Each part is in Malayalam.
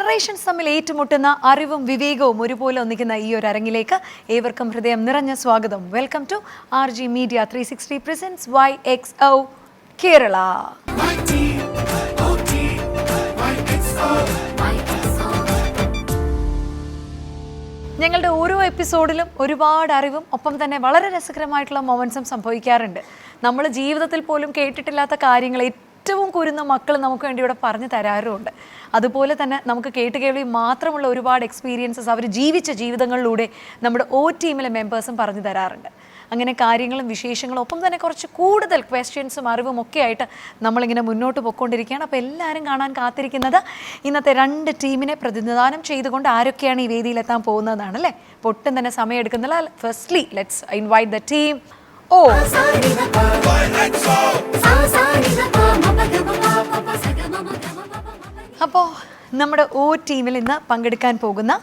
ജനറേഷൻസ് തമ്മിൽ ഏറ്റുമുട്ടുന്ന അറിവും വിവേകവും ഒരുപോലെ ഒന്നിക്കുന്ന ഈ ഒരു അരങ്ങിലേക്ക് ഏവർക്കും ഹൃദയം നിറഞ്ഞ സ്വാഗതം. Welcome to RG Media 360 presents YXO Kerala. ഞങ്ങളുടെ ഓരോ എപ്പിസോഡിലും ഒരുപാട് അറിവും ഒപ്പം തന്നെ വളരെ രസകരമായിട്ടുള്ള മൊമെന്റ്സും സംഭവിക്കാറുണ്ട്. നമ്മൾ ജീവിതത്തിൽ പോലും കേട്ടിട്ടില്ലാത്ത കാര്യങ്ങൾ ഏറ്റവും കുരുന്ന മക്കൾ നമുക്ക് വേണ്ടി ഇവിടെ പറഞ്ഞു തരാറുമുണ്ട്. അതുപോലെ തന്നെ നമുക്ക് കേട്ടുകേൾവി മാത്രമുള്ള ഒരുപാട് എക്സ്പീരിയൻസസ് അവർ ജീവിച്ച ജീവിതങ്ങളിലൂടെ നമ്മുടെ ടീമിലെ മെമ്പേഴ്സും പറഞ്ഞു തരാറുണ്ട്. അങ്ങനെ കാര്യങ്ങളും വിശേഷങ്ങളും ഒപ്പം തന്നെ കുറച്ച് കൂടുതൽ ക്വസ്റ്റ്യൻസും അറിവും ഒക്കെ ആയിട്ട് നമ്മളിങ്ങനെ മുന്നോട്ട് പോയിക്കൊണ്ടിരിക്കുകയാണ്. അപ്പോൾ എല്ലാവരും കാണാൻ കാത്തിരിക്കുന്നത് ഇന്നത്തെ 2 ടീമിനെ പ്രതിനിധാനം ചെയ്തുകൊണ്ട് ആരൊക്കെയാണ് ഈ വേദിയിലെത്താൻ പോകുന്നതാണ് അല്ലേ. പൊട്ടും തന്നെ സമയം എടുക്കുന്നില്ല. Firstly let's invite the team ഓ. അപ്പോൾ നമ്മുടെ ടീമിൽ ഇന്ന് പങ്കെടുക്കാൻ പോകുന്ന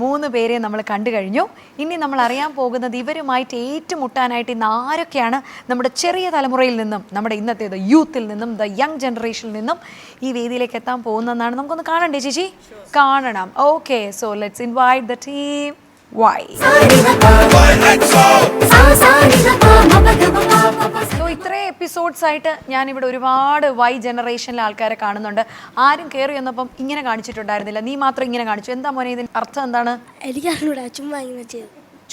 3 പേരെ നമ്മൾ കണ്ടു കഴിഞ്ഞു. ഇനി നമ്മൾ അറിയാൻ പോകുന്നത് ഇവരുമായിട്ട് ഏറ്റുമുട്ടാനായിട്ട് ഇന്ന് ആരൊക്കെയാണ് നമ്മുടെ ചെറിയ തലമുറയിൽ നിന്നും നമ്മുടെ ഇന്നത്തേത് യൂത്തിൽ നിന്നും ദ യങ് ജനറേഷനിൽ നിന്നും ഈ വേദിയിലേക്ക് എത്താൻ പോകുന്നതെന്നാണ് നമുക്കൊന്ന് കാണണ്ടേ ചേച്ചി? കാണണം. Okay, so let's invite the team Y. So ഇത്രയും എപ്പിസോഡ്സ് ആയിട്ട് ഞാനിവിടെ ഒരുപാട് ജനറേഷനിലെ ആൾക്കാരെ കാണുന്നുണ്ട്. ആരും കയറി വന്നപ്പം ഇങ്ങനെ കാണിച്ചിട്ടുണ്ടായിരുന്നില്ല, നീ മാത്രം ഇങ്ങനെ കാണിച്ചു. എന്താ മോനെ ഇതിന് അർത്ഥം എന്താണ്?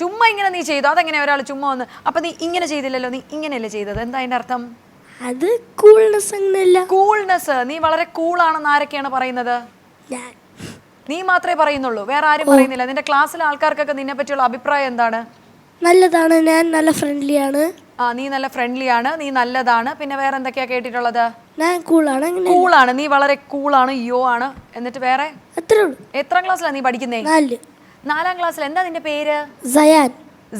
ചുമ്മാ ഇങ്ങനെ നീ ചെയ്തു. അതെങ്ങനെ ഒരാൾ ചുമ്മാ വന്ന് അപ്പൊ നീ ഇങ്ങനെ ചെയ്തില്ലല്ലോ, നീ ഇങ്ങനെയല്ലേ ചെയ്തത്? എന്താ അതിന്റെ അർത്ഥം? അത് കൂൾനെസ്. നീ വളരെ കൂളാണെന്ന് ആരൊക്കെയാണ് പറയുന്നത്? നീ മാത്രമേ പറയുന്നുള്ളൂ, വേറെ ആരും പറയുന്നില്ല. നിന്റെ ക്ലാസ്സിലെ ആൾക്കാർക്കൊക്കെ നിന്നെ പറ്റിയുള്ള അഭിപ്രായം എന്താണ്? നല്ലതാണ്, ഞാൻ നല്ല ഫ്രണ്ട്ലി ആണ്. നീ നല്ല ഫ്രണ്ട്ലി ആണ്, നീ നല്ലതാണ്. പിന്നെ വേറെ എന്തൊക്കെയാ കേട്ടിട്ടുള്ളത്? ഞാൻ കൂളാണ്. നീ വളരെ കൂളാണ്, യോ ആണ്. എന്നിട്ട് വേറെ? എത്രാം ക്ലാസ്സിലാണ് നീ പഠിക്കുന്നേ? 4ാം ക്ലാസ്സിൽ. എന്താ നിന്റെ പേര്?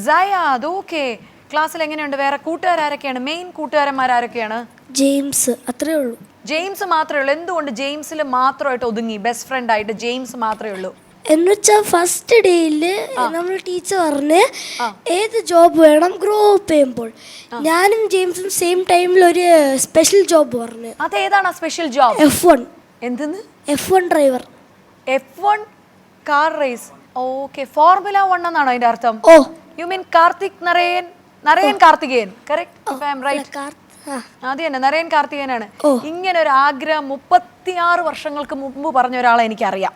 സയാദ്. ഓക്കെ. ക്ലാസ്സിൽ എങ്ങനെയുണ്ട്? വേറെ കൂട്ടുകാരൊക്കെയാണ്? മെയിൻ കൂട്ടുകാരന്മാരൊക്കെയാണ്? ജെയിംസ്. അത്രേ ഉള്ളൂ. ജെയിംസ് മാത്രമേ ഉള്ളൂ. എന്തുകൊണ്ട് ജെയിംസിൽ മാത്രമായിട്ട് ഒതുങ്ങി? ബെസ്റ്റ് ഫ്രണ്ട് ആയിട്ട് ജെയിംസ് മാത്രമേ ഉള്ളൂ? എന്നുവെച്ചാൽ ഫസ്റ്റ് ഡേയില് നമ്മൾ ടീച്ചർ പറഞ്ഞ് ഏത് ജോബ് വേണം ഗ്രോ അപ്പ് ചെയ്യുമ്പോൾ. ഞാനും ജെയിംസും സെയിം ടൈമിൽ ഒരു സ്പെഷ്യൽ ജോബ് പറഞ്ഞു. അതേതാണ് ആ സ്പെഷ്യൽ ജോബ്? F1. എന്തെന്ന്? F1 driver. F1 car race. Okay, formula 1 എന്നാണോ അതിന്റെ അർത്ഥം? Oh, you mean Narain Karthikeyan. Correct if I am right? അത് തന്നെ, നരയൻ കാർത്തികേയനാണ്. ഇങ്ങനെ ഒരു ആഗ്രഹം 36 വർഷങ്ങൾക്ക് മുമ്പ് പറഞ്ഞ ഒരാളെ എനിക്കറിയാം.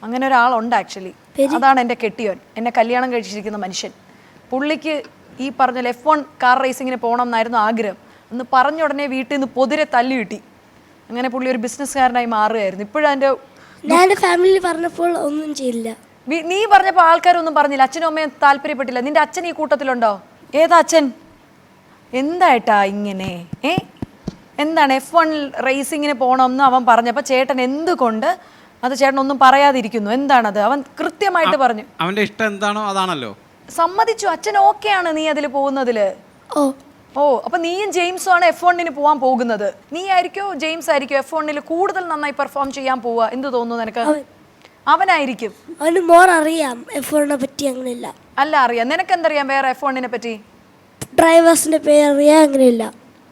അങ്ങനെ ഒരാളുണ്ട് ആക്ച്വലി. അതാണ് എൻ്റെ കെട്ടിയോൻ, എന്നെ കല്യാണം കഴിച്ചിരിക്കുന്ന മനുഷ്യൻ. പുള്ളിക്ക് ഈ പറഞ്ഞ F1 കാർ റേസിങ്ങിന് പോകണം എന്നായിരുന്നു ആഗ്രഹം. ഒന്ന് പറഞ്ഞ ഉടനെ വീട്ടിൽ നിന്ന് പൊതിരെ തല്ലി കിട്ടി. അങ്ങനെ പുള്ളി ഒരു ബിസിനസ്സുകാരനായി മാറുകയായിരുന്നു. ഇപ്പോഴും അതിൻ്റെ ഫാമിലി പറഞ്ഞപ്പോൾ ഒന്നും ചെയ്യില്ല. നീ പറഞ്ഞപ്പോൾ ആൾക്കാരൊന്നും പറഞ്ഞില്ല, അച്ഛനും അമ്മയും താല്പര്യപ്പെട്ടില്ല. നിന്റെ അച്ഛൻ ഈ കൂട്ടത്തിലുണ്ടോ? ഏതാ അച്ഛൻ? എന്തായിട്ടാ ഇങ്ങനെ? എന്താണ് F1 റേസിങ്ങിന് പോകണമെന്ന് അവൻ പറഞ്ഞപ്പോൾ ചേട്ടൻ എന്തുകൊണ്ട് അത് ചേട്ടൻ ഒന്നും പറയാതിരിക്കുന്നു? എന്താണത്? അവൻ കൃത്യമായിട്ട് പറഞ്ഞു. അവന്റെ ഇഷ്ടം എന്താണോ അതാണല്ലോ. സമ്മതിച്ചു, അച്ഛൻ ഓക്കെയാണ് നീ അതിൽ പോകുന്നതില്. അപ്പൊ നീയും ജെയിംസും ആണ് F1 പോവാൻ പോകുന്നത്. നീ ആയിരിക്കോ ജെയിംസ് ആയിരിക്കോ F1 കൂടുതൽ നന്നായി പെർഫോം ചെയ്യാൻ പോവുക? എന്ത് തോന്നുന്നു നിനക്ക്? അവനായിരിക്കും. അവന് മോർ അറിയാം F1 പറ്റി. അങ്ങനെയില്ല. അല്ല, അറിയാം. നിനക്ക് എന്തറിയാം വേറെ F1 പറ്റി? ഡ്രൈവേഴ്സിന്റെ പേരറിയാം. അങ്ങനെയില്ല.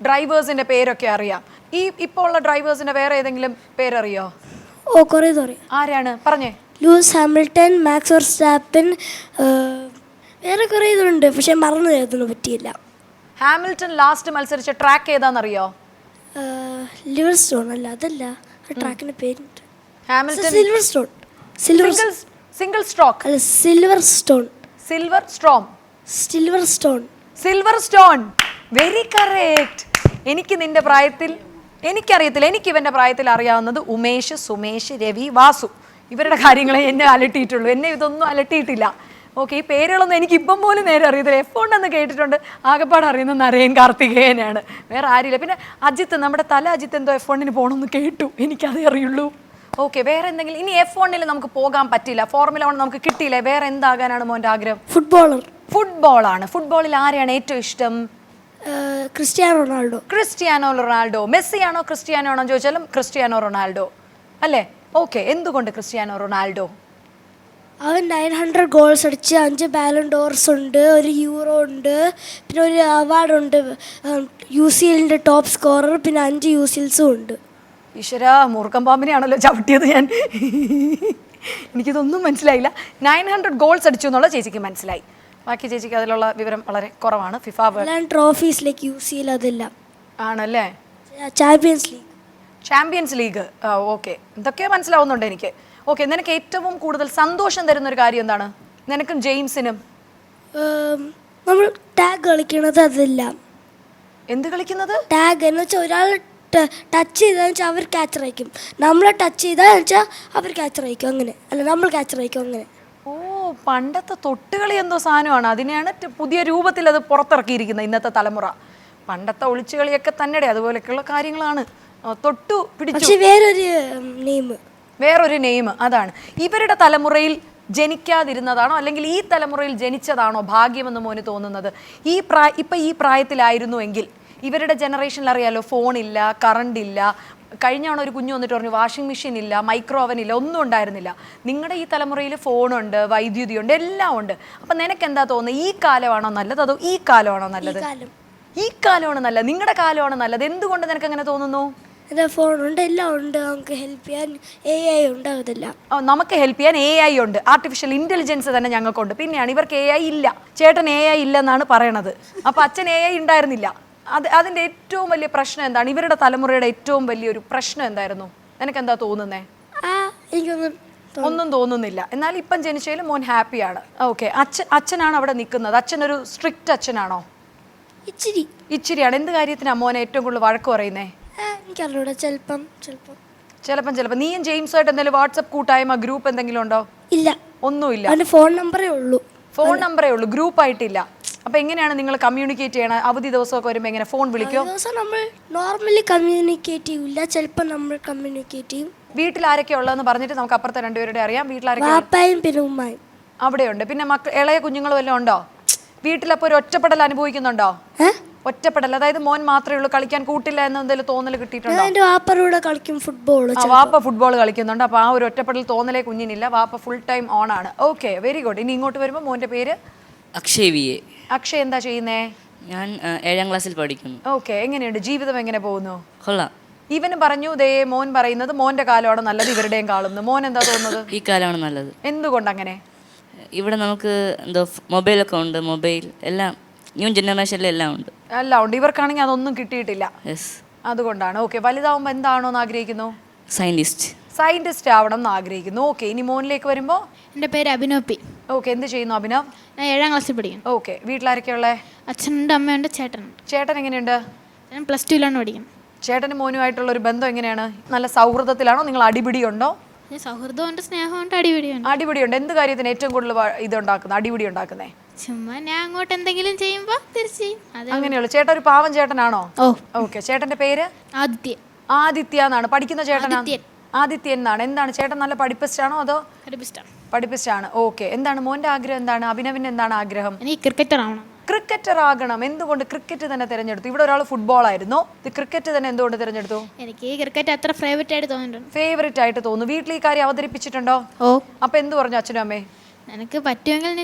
ഡ്രൈവേഴ്സിന്റെ പേരൊക്കെ അറിയാം. ഈ ഇപ്പോൾ ഉള്ള ഡ്രൈവേഴ്സിന്റെ വേറെ ഏതെങ്കിലും പേരറിയോ? കുറേ ആരാണ് പറഞ്ഞേ? ലൂയിസ് ഹാമിൽട്ടൺ, മാക്സ് വെർസ്റ്റാപ്പൻ, വേറെ കുറേ ഇതുണ്ട്, പക്ഷെ മറന്നു അതിനെ പറ്റിയില്ല. ഹാമിൽട്ടൺ ലാസ്റ്റ് മത്സരിച്ച ട്രാക്ക് ഏതാണെന്നറിയോ? ലിവർസ്റ്റോൺ. അല്ല, അതല്ല. ട്രാക്കിന്റെ പേരുണ്ട്. Hamilton silver stone. Very correct. എനിക്ക് നിന്റെ പ്രായത്തിൽ എനിക്കറിയത്തില്ല. എനിക്ക് ഇവന്റെ പ്രായത്തിൽ അറിയാവുന്നത് ഉമേഷ്, സുമേഷ്, രവി, വാസു. ഇവരുടെ കാര്യങ്ങളെ എന്നെ അലട്ടിയിട്ടുള്ളൂ. എന്നെ ഇതൊന്നും അലട്ടിയിട്ടില്ല. ഓക്കെ, ഈ പേരുകളൊന്നും എനിക്ക് ഇപ്പം പോലും നേരെ അറിയത്തില്ല. F1 എന്ന് കേട്ടിട്ടുണ്ട്, ആകെപ്പാട് അറിയുന്നത് നരയൻ കാർത്തികേയനാണ്, വേറെ ആരില്ല. പിന്നെ അജിത്ത്, നമ്മുടെ അജിത്ത് എന്തോ F1 പോകണമെന്ന് കേട്ടു, എനിക്കതേ അറിയുള്ളൂ. ഓക്കെ, വേറെ എന്തെങ്കിലും? ഇനി F1 നമുക്ക് പോകാൻ പറ്റില്ല, ഫോർമുല 1 നമുക്ക് കിട്ടിയില്ലേ, വേറെ എന്താകാനാണ് മോൻ്റെ ആഗ്രഹം? ഫുട്ബോളാണ്. ഫുട്ബോളിൽ ആരെയാണ് ഏറ്റവും ഇഷ്ടം? Cristiano Ronaldo. മെസ്സി ആണോ ക്രിസ്ത്യാനോ ആണോ ചോദിച്ചാലും ക്രിസ്ത്യാനോ റൊണാൾഡോ അല്ലേ? ഓക്കെ, എന്തുകൊണ്ട് ക്രിസ്ത്യാനോ റൊണാൾഡോ? അവൻ 900 ഗോൾസ് അടിച്ച് 5 ബാലൺ ഡോർസ് ഉണ്ട്, ഒരു യൂറോ ഉണ്ട്, പിന്നെ ഒരു അവാർഡുണ്ട് UCLന്റെ ടോപ്പ് സ്കോറർ, പിന്നെ 5 UCLസും ഉണ്ട്. ഈശ്വര മൂർഖം പാമ്പിനെയാണല്ലോ ചവിട്ടിയത് ഞാൻ. എനിക്കിതൊന്നും മനസ്സിലായില്ല. 900 ഗോൾസ് അടിച്ചു എന്നുള്ള ചേച്ചിക്ക് മനസ്സിലായി. ബാക്കി ചേച്ചിക്ക് അതിലുള്ള വിവരം വളരെ കുറവാണ്. ഫിഫ ട്രോഫീസിലേക്ക് യൂസ് ചെയ്യില്ല ആണല്ലേ. Champions league. Champions league. Okay, ഇതൊക്കെ മനസ്സിലാവുന്നുണ്ട് എനിക്ക്. ഓക്കെ, നിനക്ക് ഏറ്റവും കൂടുതൽ സന്തോഷം തരുന്ന ഒരു കാര്യം എന്താണ്? നിനക്കും ജെയിംസിനും നമ്മൾ ടാഗ് കളിക്കണത് അതല്ല. എന്ത് കളിക്കുന്നത്? ടാഗ് എന്ന് വെച്ചാൽ ഒരാൾ ടച്ച് ചെയ്താൽ വെച്ചാൽ അവർ ക്യാച്ചർ അയക്കും, നമ്മളെ ടച്ച് ചെയ്താൽ വെച്ചാൽ അവർ ക്യാച്ചർ അയക്കും, അങ്ങനെ അല്ല നമ്മൾ ക്യാച്ചർ അയക്കും, അങ്ങനെ. ഓ, പണ്ടത്തെ തൊട്ടുകളി എന്തോ സാധനമാണ്. അതിനെയാണ് പുതിയ രൂപത്തിൽ അത് പുറത്തിറക്കിയിരിക്കുന്നത് ഇന്നത്തെ തലമുറ. പണ്ടത്തെ ഒളിച്ചുകളിയൊക്കെ തന്നെ അതുപോലെയൊക്കെയുള്ള കാര്യങ്ങളാണ്. തൊട്ടു പിടിച്ചു. പക്ഷെ വേറൊരു നെയിം. അതാണ് ഇവരുടെ തലമുറയിൽ ജനിക്കാതിരുന്നതാണോ അല്ലെങ്കിൽ ഈ തലമുറയിൽ ജനിച്ചതാണോ ഭാഗ്യമെന്ന് മോന് തോന്നുന്നത്? ഇപ്പം ഈ പ്രായത്തിലായിരുന്നുവെങ്കിൽ ഇവരുടെ ജനറേഷനിൽ അറിയാലോ, ഫോണില്ല, കറണ്ട് ഇല്ല. കഴിഞ്ഞാണ് ഒരു കുഞ്ഞു വന്നിട്ട് പറഞ്ഞു വാഷിംഗ് മെഷീൻ ഇല്ല, മൈക്രോ ഓവൻ ഇല്ല, ഒന്നും ഉണ്ടായിരുന്നില്ല. നിങ്ങളുടെ ഈ തലമുറയിൽ ഫോണുണ്ട്, വൈദ്യുതിയുണ്ട്, എല്ലാം ഉണ്ട്. അപ്പം നിനക്ക് എന്താ തോന്നുന്നത്? ഈ കാലമാണോ നല്ലത് അതോ ഈ കാലമാണോ നല്ലത്? ഈ കാലമാണ് നല്ലത്. നിങ്ങളുടെ കാലമാണ് നല്ലത്. എന്തുകൊണ്ട് നിനക്ക് അങ്ങനെ തോന്നുന്നു? ഫോണുണ്ട്, എല്ലാം ഉണ്ട്, നമുക്ക് ഹെൽപ്പ് ചെയ്യാൻ AI ഉണ്ട്. അതല്ല നമുക്ക് ഹെൽപ്പ് ചെയ്യാൻ AI ഉണ്ട്, ആർട്ടിഫിഷ്യൽ ഇന്റലിജൻസ് തന്നെ ഞങ്ങൾക്കുണ്ട്. പിന്നെയാണ് ഇവർക്ക് AI ഇല്ല. ചേട്ടൻ AI ഇല്ലെന്നാണ് പറയണത്. അപ്പം അച്ഛൻ AI ഉണ്ടായിരുന്നില്ല. അതിൻ്റെ ഏറ്റവും വലിയ പ്രശ്നം എന്താണ്? ഇവരുടെ തലമുറയുടെ ഏറ്റവും വലിയൊരു പ്രശ്നം എന്തായിരുന്നു? നിനക്ക് എന്താ തോന്നുന്നേ? ഒന്നും തോന്നുന്നില്ല. എന്നാൽ ഇപ്പം ജനിച്ചതിൽ മോൻ ഹാപ്പിയാണ്. ഓക്കെ, അച്ഛനാണ് അവിടെ നിൽക്കുന്നത്. അച്ഛനൊരു സ്ട്രിക്റ്റ് അച്ഛനാണോ? ഇച്ചിരിയാണ്. എന്ത് കാര്യത്തിനാണ് മോനെ ഏറ്റവും കൂടുതൽ വഴക്ക് പറയുന്നേ? എനിക്കറിഞ്ഞൂടാ, ചിലപ്പം. നീയും ജെയിംസുമായിട്ട് എന്തെങ്കിലും വാട്സപ്പ് കൂട്ടായ്മ ഗ്രൂപ്പ് എന്തെങ്കിലും ഉണ്ടോ? ഇല്ല, ഒന്നുമില്ല. ഫോൺ നമ്പറേ ഉള്ളൂ, ഗ്രൂപ്പ് ആയിട്ടില്ല. അപ്പൊ എങ്ങനെയാണ് നിങ്ങൾ കമ്മ്യൂണിക്കേറ്റ് ചെയ്യണത്? അവധി ദിവസമൊക്കെ വരുമ്പോൾ എങ്ങനെ ഫോൺ വിളിക്കോ? നമ്മൾ നോർമലി കമ്മ്യൂണിക്കേറ്റ് ചെയ്യില്ല, ചിലപ്പോൾ നമ്മൾ കമ്മ്യൂണിക്കേറ്റ് ചെയ്യും. വീട്ടിൽ ആരൊക്കെ ഉള്ളതെന്ന് പറഞ്ഞിട്ട് നമുക്ക് അപ്പുറത്തെ രണ്ടുപേരുടെ അറിയാം. വീട്ടിലാരൊക്കെ? പാപ്പായും പിന്നെ ഉമ്മായും അവിടെയുണ്ട്. പിന്നെ ഇളയ കുഞ്ഞുങ്ങളും എല്ലാം ഉണ്ടോ വീട്ടിലപ്പോൾ? ഒരു ഒറ്റപ്പെടൽ അനുഭവിക്കുന്നുണ്ടോ? ഒറ്റപ്പെടൽ, അതായത് മോൻ മാത്രമേ ഉള്ളൂ, കളിക്കാൻ കൂട്ടില്ല എന്ന് എന്തെങ്കിലും തോന്നൽ കിട്ടിയിട്ടുണ്ടോ? വാപ്പറൂടെ കളിക്കും ഫുട്ബോൾ. വാപ്പ ഫുട്ബോൾ കളിക്കുന്നുണ്ട്. അപ്പോൾ ആ ഒരു ഒറ്റപ്പെടൽ തോന്നലേ കുഞ്ഞിനില്ല. വാപ്പ ഫുൾ ടൈം ഓൺ ആണ്. Okay, very good. ഇനി ഇങ്ങോട്ട് വരുമ്പോൾ മോൻ്റെ പേര്? അക്ഷയ്. അക്ഷയ് എന്താ ചെയ്യുന്നേ? ഞാൻ 7ാം ക്ലാസ്സിൽ പഠിക്കുന്നു. ഓക്കെ, എങ്ങനെയുണ്ട് ജീവിതം? എങ്ങനെ പോകുന്നു? കൊള്ളാം. ഇവന് പറഞ്ഞു മോൻ പറയുന്നത് മോൻ്റെ കാലമാണ് നല്ലത് ഇവരുടെയും കാലം. മോൻ എന്താ തോന്നുന്നത്? ഈ കാലമാണ് നല്ലത്. എന്തുകൊണ്ട് അങ്ങനെ? ഇവിടെ നമുക്ക് എന്തോ മൊബൈലൊക്കെ ഉണ്ട്, മൊബൈൽ എല്ലാം ന്യൂ ജനറേഷനിൽ എല്ലാം ഉണ്ട്. ഇവർക്കാണെങ്കിൽ അതൊന്നും കിട്ടിയിട്ടില്ല. അതുകൊണ്ടാണ്. ഓക്കെ, വലുതാവുമ്പോൾ എന്താണോന്ന് ആഗ്രഹിക്കുന്നു? സയന്റിസ്റ്റ് ആവണം എന്ന് ആഗ്രഹിക്കുന്നു. ഓക്കെ, ഇനി മോനിലേക്ക് വരുമ്പോൾ? എൻ്റെ പേര് അഭിനവ് പി. ഓക്കെ, എന്ത് ചെയ്യുന്നു അഭിനവ്? ഞാൻ 7ാം ക്ലാസ്സിൽ പഠിക്കുന്നു. ഓക്കെ, വീട്ടിലാരൊക്കെയുള്ളേ? അച്ഛനുണ്ട്, അമ്മയുണ്ട്, ചേട്ടനുണ്ട്. ചേട്ടൻ എങ്ങനെയുണ്ട്? ഞാൻ +2ലാണ് പഠിക്കുന്നത്. ചേട്ടനും മോനുമായിട്ടുള്ള ഒരു ബന്ധം എങ്ങനെയാണ്? നല്ല സൗഹൃദത്തിലാണോ? നിങ്ങൾ അടിപിടിയുണ്ടോ? സൗഹൃദമുണ്ട്, സ്നേഹമുണ്ട്, അടിപിടിയുണ്ട്. അടിപിടിയുണ്ട്. എന്ത് കാര്യത്തിന് ഏറ്റവും കൂടുതൽ ഇതുണ്ടാക്കുന്നത്, അടിപിടി ഉണ്ടാക്കുന്നേ? ചുമ്മാ ഞാൻ അങ്ങോട്ട് എന്തെങ്കിലും ചെയ്യുമ്പോൾ തിരിച്ച് അങ്ങനെയുള്ളൂ. ചേട്ടൻ ഒരു പാവം ചേട്ടനാണോ? ഓക്കെ, ചേട്ടന്റെ പേര്? ആദിത്യ എന്നാണ്. പഠിക്കുന്ന ചേട്ടനാണ്? ആദിത്യൻ എന്നാണ്. എന്താണ് ചേട്ടൻ നല്ല പഠിപ്പിസ്റ്റാണോ അതോ? പഠിപ്പിസ്റ്റാണ്. ഓക്കെ, എന്താണ് മോന്റെ ആഗ്രഹം? എന്താണ് അഭിനവിന് എന്താണ് ആഗ്രഹം? ക്രിക്കറ്റർ ആകണം. എന്തുകൊണ്ട് ക്രിക്കറ്റ് തന്നെ തിരഞ്ഞെടുത്തു? ഇവിടെ ഒരാൾ ഫുട്ബോൾ ആയിരുന്നു, ക്രിക്കറ്റ് തന്നെ എന്തുകൊണ്ട് തിരഞ്ഞെടുത്തു? എനിക്ക് ക്രിക്കറ്റ് അത്ര ഫേവറേറ്റ് ആയിട്ട് തോന്നുന്നു. വീട്ടിൽ ഈ കാര്യം അവതരിപ്പിച്ചിട്ടുണ്ടോ? അപ്പൊ എന്ത് പറഞ്ഞു അച്ഛനും അമ്മേ? എനിക്ക് പറ്റുമെങ്കിൽ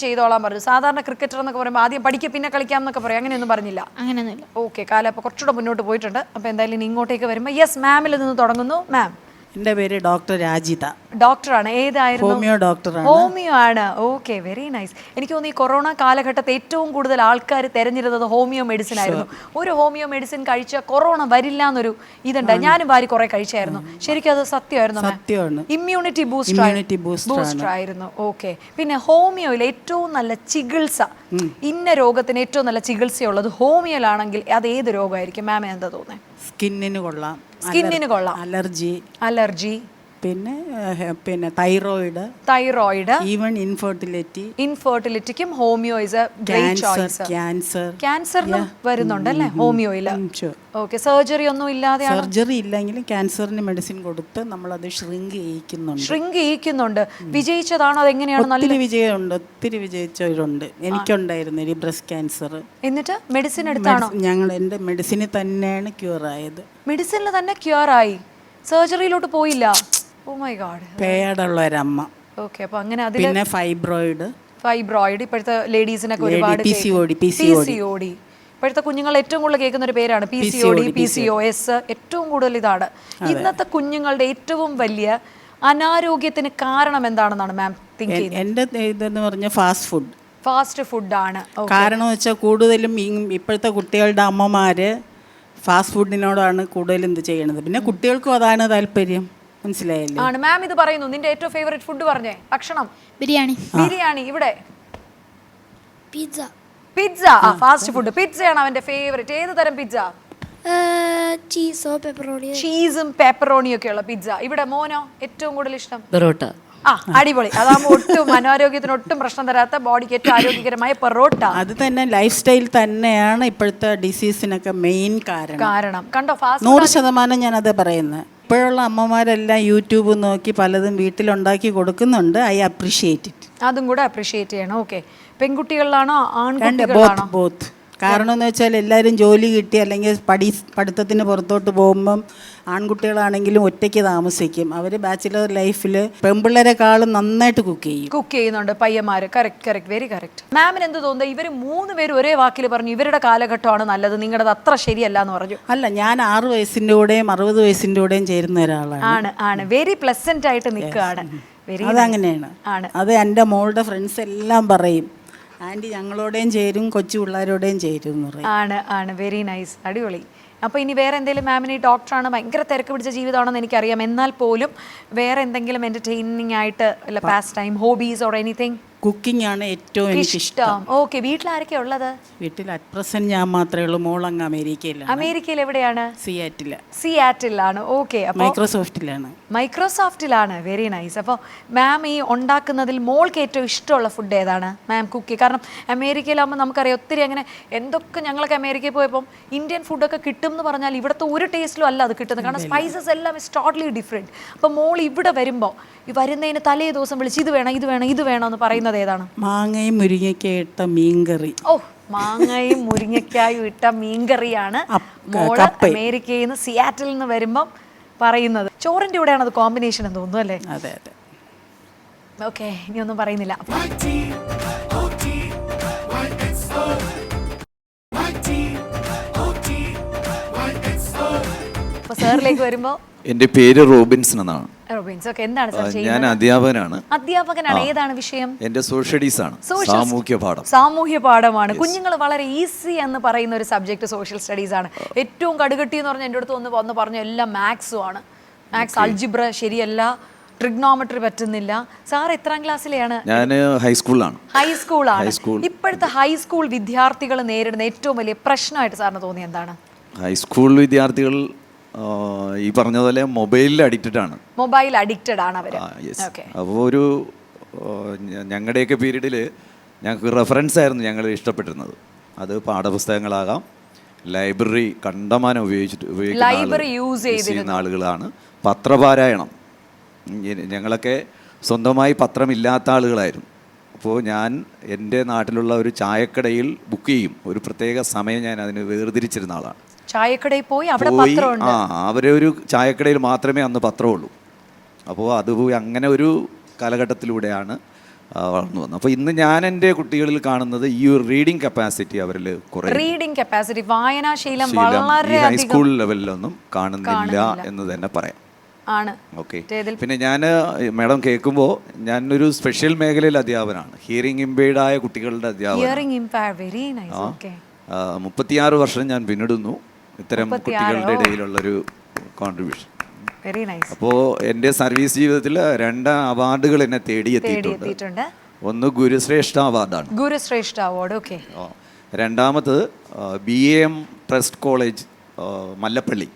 ചെയ്തോളാൻ പറഞ്ഞു. സാധാരണ ക്രിക്കറ്റർ എന്നൊക്കെ പറയുമ്പോൾ ആദ്യം പഠിക്കുക പിന്നെ കളിക്കാം എന്നൊക്കെ പറയും. അങ്ങനെയൊന്നും പറഞ്ഞില്ല? അങ്ങനെയൊന്നുമില്ല. ഓക്കെ, കാലം അപ്പോൾ കുറച്ചുകൂടെ മുന്നോട്ട് പോയിട്ടുണ്ട്. അപ്പോൾ എന്തായാലും ഇനി ഇങ്ങോട്ടേക്ക് വരുമ്പോൾ യെസ് മാമിൽ നിന്ന് തുടങ്ങുന്നു. മാം? എൻ്റെ പേര് ഡോക്ടർ രാജിത. ഡോക്ടറാണ്. ഏതായിരുന്നു? ഹോമിയോ ഡോക്ടറാണ്. ഹോമിയോ ആണ്. Okay, very nice. എനിക്ക് തോന്നുന്നു ഈ കൊറോണ കാലഘട്ടത്തിൽ ഏറ്റവും കൂടുതൽ ആൾക്കാർ തിരഞ്ഞെടുത്തത് ഹോമിയോ മെഡിസിൻ ആയിരുന്നു. ഒരു ഹോമിയോ മെഡിസിൻ കഴിച്ചാൽ കൊറോണ വരില്ല എന്നൊരു ഇതുണ്ട്. ഞാനും വാരി കുറെ കഴിച്ചായിരുന്നു. ശരിക്കും അത് സത്യമായിരുന്നു. ഇമ്മ്യൂണിറ്റി ബൂസ്റ്റർ ആയിരുന്നു. ഓക്കെ, പിന്നെ ഹോമിയോയിൽ ഏറ്റവും നല്ല ചികിത്സ, ഇന്ന രോഗത്തിന് ഏറ്റവും നല്ല ചികിത്സയുള്ളത് ഹോമിയോയിലാണെങ്കിൽ അത് ഏത് രോഗമായിരിക്കും? മാം എന്താ തോന്നുന്നത്? സ്കിന്നിന് കൊള്ളാം. അലർജി, പിന്നെ തൈറോയിഡ്, ഈവൻ ഇൻഫെർട്ടിലിറ്റിക്കും homeo is a great choice. ക്യാൻസറിനും വരുന്നുണ്ടല്ലേ ഹോമിയോയിൽ? ഓക്കെ, സർജറി ഒന്നും ഇല്ലാതെ? സർജറി ഇല്ലെങ്കിലും ക്യാൻസറിന് മെഡിസിൻ കൊടുത്ത് നമ്മളത് ഷ്രിങ്ക് ചെയ്യിക്കുന്നുണ്ട്. വിജയിച്ചതാണോ? അതെങ്ങനെയാണ്? ഒത്തിരി വിജയിച്ചവരുണ്ട്. എനിക്കുണ്ടായിരുന്നു ഒരു ബ്രസ്റ്റ് ക്യാൻസർ. എന്നിട്ട് മെഡിസിൻ എടുത്താണോ? എൻ്റെ മെഡിസിനിൽ തന്നെയാണ് ക്യൂർ ആയത്. മെഡിസിനിൽ തന്നെ ക്യൂർ ആയി, സർജറിയിലോട്ട് പോയില്ല? Oh my God. പേടുള്ള ഒരമ്മ. ഓക്കെ, അപ്പോൾ അങ്ങനെ പിന്നെ ഫൈബ്രോയിഡ് ഇപ്പോഴത്തെ ലേഡീസിനൊക്കെ ഒരുപാട് PCOD ഇപ്പോഴത്തെ കുഞ്ഞുങ്ങൾ ഏറ്റവും കൂടുതൽ കേൾക്കുന്ന ഒരു പേരാണ് PCOD, PCOS. ഏറ്റവും കൂടുതൽ ഇതാണ്. ഇന്നത്തെ കുഞ്ഞുങ്ങളുടെ ഏറ്റവും വലിയ അനാരോഗ്യത്തിന് കാരണം എന്താണെന്നാണ് മാം തിങ്ക് ചെയ്യുന്നത്? എൻ്റെ ഇതെന്ന് പറഞ്ഞാൽ ഫാസ്റ്റ് ഫുഡാണ്. കാരണം വെച്ചാൽ കൂടുതലും ഇപ്പോഴത്തെ കുട്ടികളുടെ അമ്മമാർ ഫാസ്റ്റ് ഫുഡിനോടാണ് കൂടുതലും ഇത് ചെയ്യണത്. പിന്നെ കുട്ടികൾക്കും അതാണ് താല്പര്യം, മനസ്സിലായില്ലേ? ആണ് മാം ഇത് പറയുന്നു. നിന്റെ ഏറ്റവും ഫേവറേറ്റ് ഫുഡ് പറഞ്ഞേ. ഭക്ഷണം ബിരിയാണി. ബിരിയാണി. ഇവിടെ പിസ്സ, ഫാസ്റ്റ് ഫുഡ്. പിസ്സയാണ് അവന്റെ ഫേവറേറ്റ്. ഏത് തരം പിസ്സ? ചീസോ പെപ്പറോണിയോ. ചീസും പെപ്പറോണിയും ഒക്കെ ഉള്ള പിസ്സ. ഇവിടെ മോനോ ഏറ്റവും കൂടുതൽ ഇഷ്ടം? പൊറോട്ട. അടിപൊളി. അതാകുമ്പോൾ ഒട്ടും അനാരോഗ്യത്തിന് ഒട്ടും പ്രശ്നം തരാത്ത, ബോഡിക്ക് ഏറ്റവും ആരോഗ്യകരമായ പൊറോട്ട. അത് തന്നെ ലൈഫ് സ്റ്റൈൽ തന്നെയാണ് ഇപ്പോഴത്തെ ഡിസീസിനൊക്കെ മെയിൻ കാരണം. കണ്ടോ, ഫാസ്റ്റ് 100% ഞാനത് പറയുന്നത്. ഇപ്പോഴുള്ള അമ്മമാരെല്ലാം യൂട്യൂബ് നോക്കി പലതും വീട്ടിലുണ്ടാക്കി കൊടുക്കുന്നുണ്ട്. I appreciate it. അതും കൂടെ അപ്രീഷിയേറ്റ് ചെയ്യണം. ഓക്കെ, പെൺകുട്ടികളിലാണോ ആൺകുട്ടികളിലാണോ? ബോത്ത്. കാരണം എന്ന് വെച്ചാൽ എല്ലാവരും ജോലി കിട്ടി അല്ലെങ്കിൽ പഠിത്തത്തിന് പുറത്തോട്ട് പോകുമ്പം ആൺകുട്ടികളാണെങ്കിലും ഒറ്റയ്ക്ക് താമസിക്കും. അവർ ബാച്ചിലർ ലൈഫിൽ പെൺപിള്ളേരെക്കാളും നന്നായിട്ട് കുക്ക് ചെയ്യുന്നുണ്ട് പയ്യന്മാര്. Correct, very correct. മാമിന് എന്ത് തോന്നുന്നത്? ഇവർ 3 പേരും ഒരേ വാക്കിൽ പറഞ്ഞു ഇവരുടെ കാലഘട്ടമാണ് നല്ലത്, നിങ്ങളുടേത് അത്ര ശരിയല്ല എന്ന് പറഞ്ഞു. അല്ല, ഞാൻ 6 വയസ്സിൻ്റെ കൂടെയും 60 വയസ്സിൻ്റെ കൂടെയും ചേരുന്ന ഒരാളാണ്. ആണ് വെരി പ്ലസന്റ് ആയിട്ട് നിൽക്കുകയാണ്. അതങ്ങനെയാണ്. അത് എൻ്റെ മോളുടെ ഫ്രണ്ട്സ് എല്ലാം പറയും, ആൻറ്റി ഞങ്ങളോടെയും ചേരും, കൊച്ചു പിള്ളേരോടെയും ചേരും എന്ന് പറയും. ആണ് വെരി നൈസ്, അടിപൊളി. അപ്പോൾ ഇനി വേറെ എന്തെങ്കിലും, മാമിന് ഈ ഡോക്ടറാണ്, ഭയങ്കര തിരക്ക് പിടിച്ച ജീവിതമാണെന്ന് എനിക്കറിയാം, എന്നാൽ പോലും വേറെ എന്തെങ്കിലും എൻ്റർടൈനിങ് ആയിട്ട് അല്ല past time, hobbies or anything? Cooking ആണ് ഏറ്റവും എനിക്കിഷ്ടം. ഓക്കെ, വീട്ടിൽ ആരൊക്കെയാ ഉള്ളത്? വീട്ടിൽ അറ്റ് പ്രസന്റ് ഞാൻ മാത്രമേ ഉള്ളൂ. മോളങ്ങ് അമേരിക്കയിലാണ്. അമേരിക്കയിൽ എവിടെയാണ്? സിയാറ്റിലാണ്. ഓക്കെ, മൈക്രോസോഫ്റ്റിലാണ്. Very nice. അപ്പോൾ മാം ഈ ഉണ്ടാക്കുന്നതിൽ മോൾക്ക് ഏറ്റവും ഇഷ്ടമുള്ള ഫുഡ് ഏതാണ് മാം കുക്ക്? കാരണം അമേരിക്കയിലാകുമ്പോൾ നമുക്കറിയാം ഒത്തിരി അങ്ങനെ എന്തൊക്കെ, ഞങ്ങളൊക്കെ അമേരിക്കയിൽ പോയപ്പോൾ ഇന്ത്യൻ ഫുഡൊക്കെ കിട്ടും എന്ന് പറഞ്ഞാൽ ഇവിടുത്തെ ഒരു ടേസ്റ്റിലും അല്ല അത് കിട്ടുന്നത്. കാരണം സ്പൈസസ് എല്ലാം ഇസ് ടോട്ടലി ഡിഫറെൻറ്റ്. അപ്പോൾ മോൾ ഇവിടെ വരുമ്പോൾ ഈ വരുന്നതിന് തലേ ദിവസം വിളിച്ച് ഇത് വേണം എന്ന് പറയുന്നത് ഏതാണ്? മാങ്ങയും മുരിങ്ങയ്ക്കായും ഇട്ട മീൻകറി. മാങ്ങയും മുരിങ്ങയ്ക്കായും ഇട്ട മീൻകറിയാണ് മോള് അമേരിക്കയിൽ നിന്ന്, സിയാറ്റിൽ നിന്ന് വരുമ്പം പറയുന്നത്. ചോറിന്റെ കൂടെയാണ് അത് കോമ്പിനേഷൻ എന്ന് തോന്നുന്നു അല്ലേ? അതെ. ഓക്കെ, ഇനി ഒന്നും പറയുന്നില്ല. അപ്പൊ സാറിലേക്ക് വരുമ്പോ, എൻ്റെ പേര് റോബിൻസൺ എന്നാണ്. റോബിൻസ്. ഓക്കെ, എന്താണ് സാർ ചെയ്യുന്നത്? ഞാൻ അധ്യാപകനാണ്. ഏതാണ് വിഷയം? എൻ്റെ സോഷ്യൽ സ്റ്റഡീസ് ആണ്. സാമൂഹ്യ പാഠമാണ്. കുഞ്ഞുങ്ങൾ വളരെ ഈസി എന്ന് പറയുന്ന ഒരു സബ്ജക്ട് സോഷ്യൽ സ്റ്റഡീസ് ആണ്. ഏറ്റവും കടുകട്ടി എന്ന് പറഞ്ഞാൽ എൻ്റെ അടുത്ത് വന്ന് പറഞ്ഞു എല്ലാം മാത്സും ആണ്. മാത്സ്, അൾജിബ്ര ശരിയല്ല, ട്രിഗ്നോമെട്രി പറ്റുന്നില്ല. സാർ എത്രാം ക്ലാസ്സിലെയാണ്? ഞാൻ ഹൈസ്കൂളാണ്. ഇപ്പോഴത്തെ ഹൈസ്കൂൾ വിദ്യാർത്ഥികൾ നേരിടുന്ന ഏറ്റവും വലിയ പ്രശ്നമായിട്ട് സാറിന് തോന്നി എന്താണ്? ഹൈസ്കൂൾ വിദ്യാർത്ഥികൾ ഈ പറഞ്ഞ പോലെ മൊബൈൽ അഡിക്റ്റഡ് ആണ് അവർ. അപ്പോൾ ഒരു ഞങ്ങളുടെയൊക്കെ പീരീഡിൽ ഞങ്ങൾക്ക് റെഫറൻസ് ആയിരുന്നു ഞങ്ങൾ ഇഷ്ടപ്പെട്ടിരുന്നത്. അത് പാഠപുസ്തകങ്ങളാകാം, ലൈബ്രറി കണ്ടമാനം ഉപയോഗിക്കുന്ന ആളുകളാണ്. പത്രപാരായണം, ഞങ്ങളൊക്കെ സ്വന്തമായി പത്രമില്ലാത്ത ആളുകളായിരുന്നു. അപ്പോൾ ഞാൻ എൻ്റെ നാട്ടിലുള്ള ഒരു ചായക്കടയിൽ ബുക്ക് ചെയ്യും. ഒരു പ്രത്യേക സമയം ഞാൻ അതിന് വേർതിരിച്ചിരുന്ന ആളാണ്. ചായക്കടയിൽ പോയി അവരെ ഒരു ചായക്കടയിൽ മാത്രമേ അന്ന് പത്രമുള്ളൂ. അപ്പോൾ അത് പോയി അങ്ങനെ ഒരു കാലഘട്ടത്തിലൂടെയാണ് വളർന്നു വന്നത്. അപ്പോൾ ഇന്ന് ഞാൻ എൻ്റെ കുട്ടികളിൽ കാണുന്നത് ഈ ഒരു റീഡിങ് കപ്പാസിറ്റി അവരിൽ കുറേ, വായനാശീലം ഈ ഹൈസ്കൂൾ ലെവലിലൊന്നും കാണുന്നില്ല എന്ന് തന്നെ പറയാം. ഓക്കെ, പിന്നെ ഞാൻ മാഡം കേൾക്കുമ്പോൾ ഞാനൊരു സ്പെഷ്യൽ മേഖലയിൽ അധ്യാപനാണ്. ഹിയറിംഗ് ഇംപെയർഡ് ആയ കുട്ടികളുടെ അധ്യാപനം. 36 വർഷം ഞാൻ പിന്നിടുന്നു ഇത്തരം കുട്ടികളുടെ ഇടയിലുള്ളൊരു കോൺട്രിബ്യൂഷൻ. അപ്പോൾ എൻ്റെ സർവീസ് ജീവിതത്തിൽ 2 അവാർഡുകൾ എന്നെ തേടിയെത്തിയിട്ടുണ്ട്. ഒന്ന് ഗുരുശ്രേഷ്ഠ അവാർഡ്. ഓക്കെ. രണ്ടാമത് BAM ട്രസ്റ്റ് കോളേജ് മല്ലപ്പള്ളി.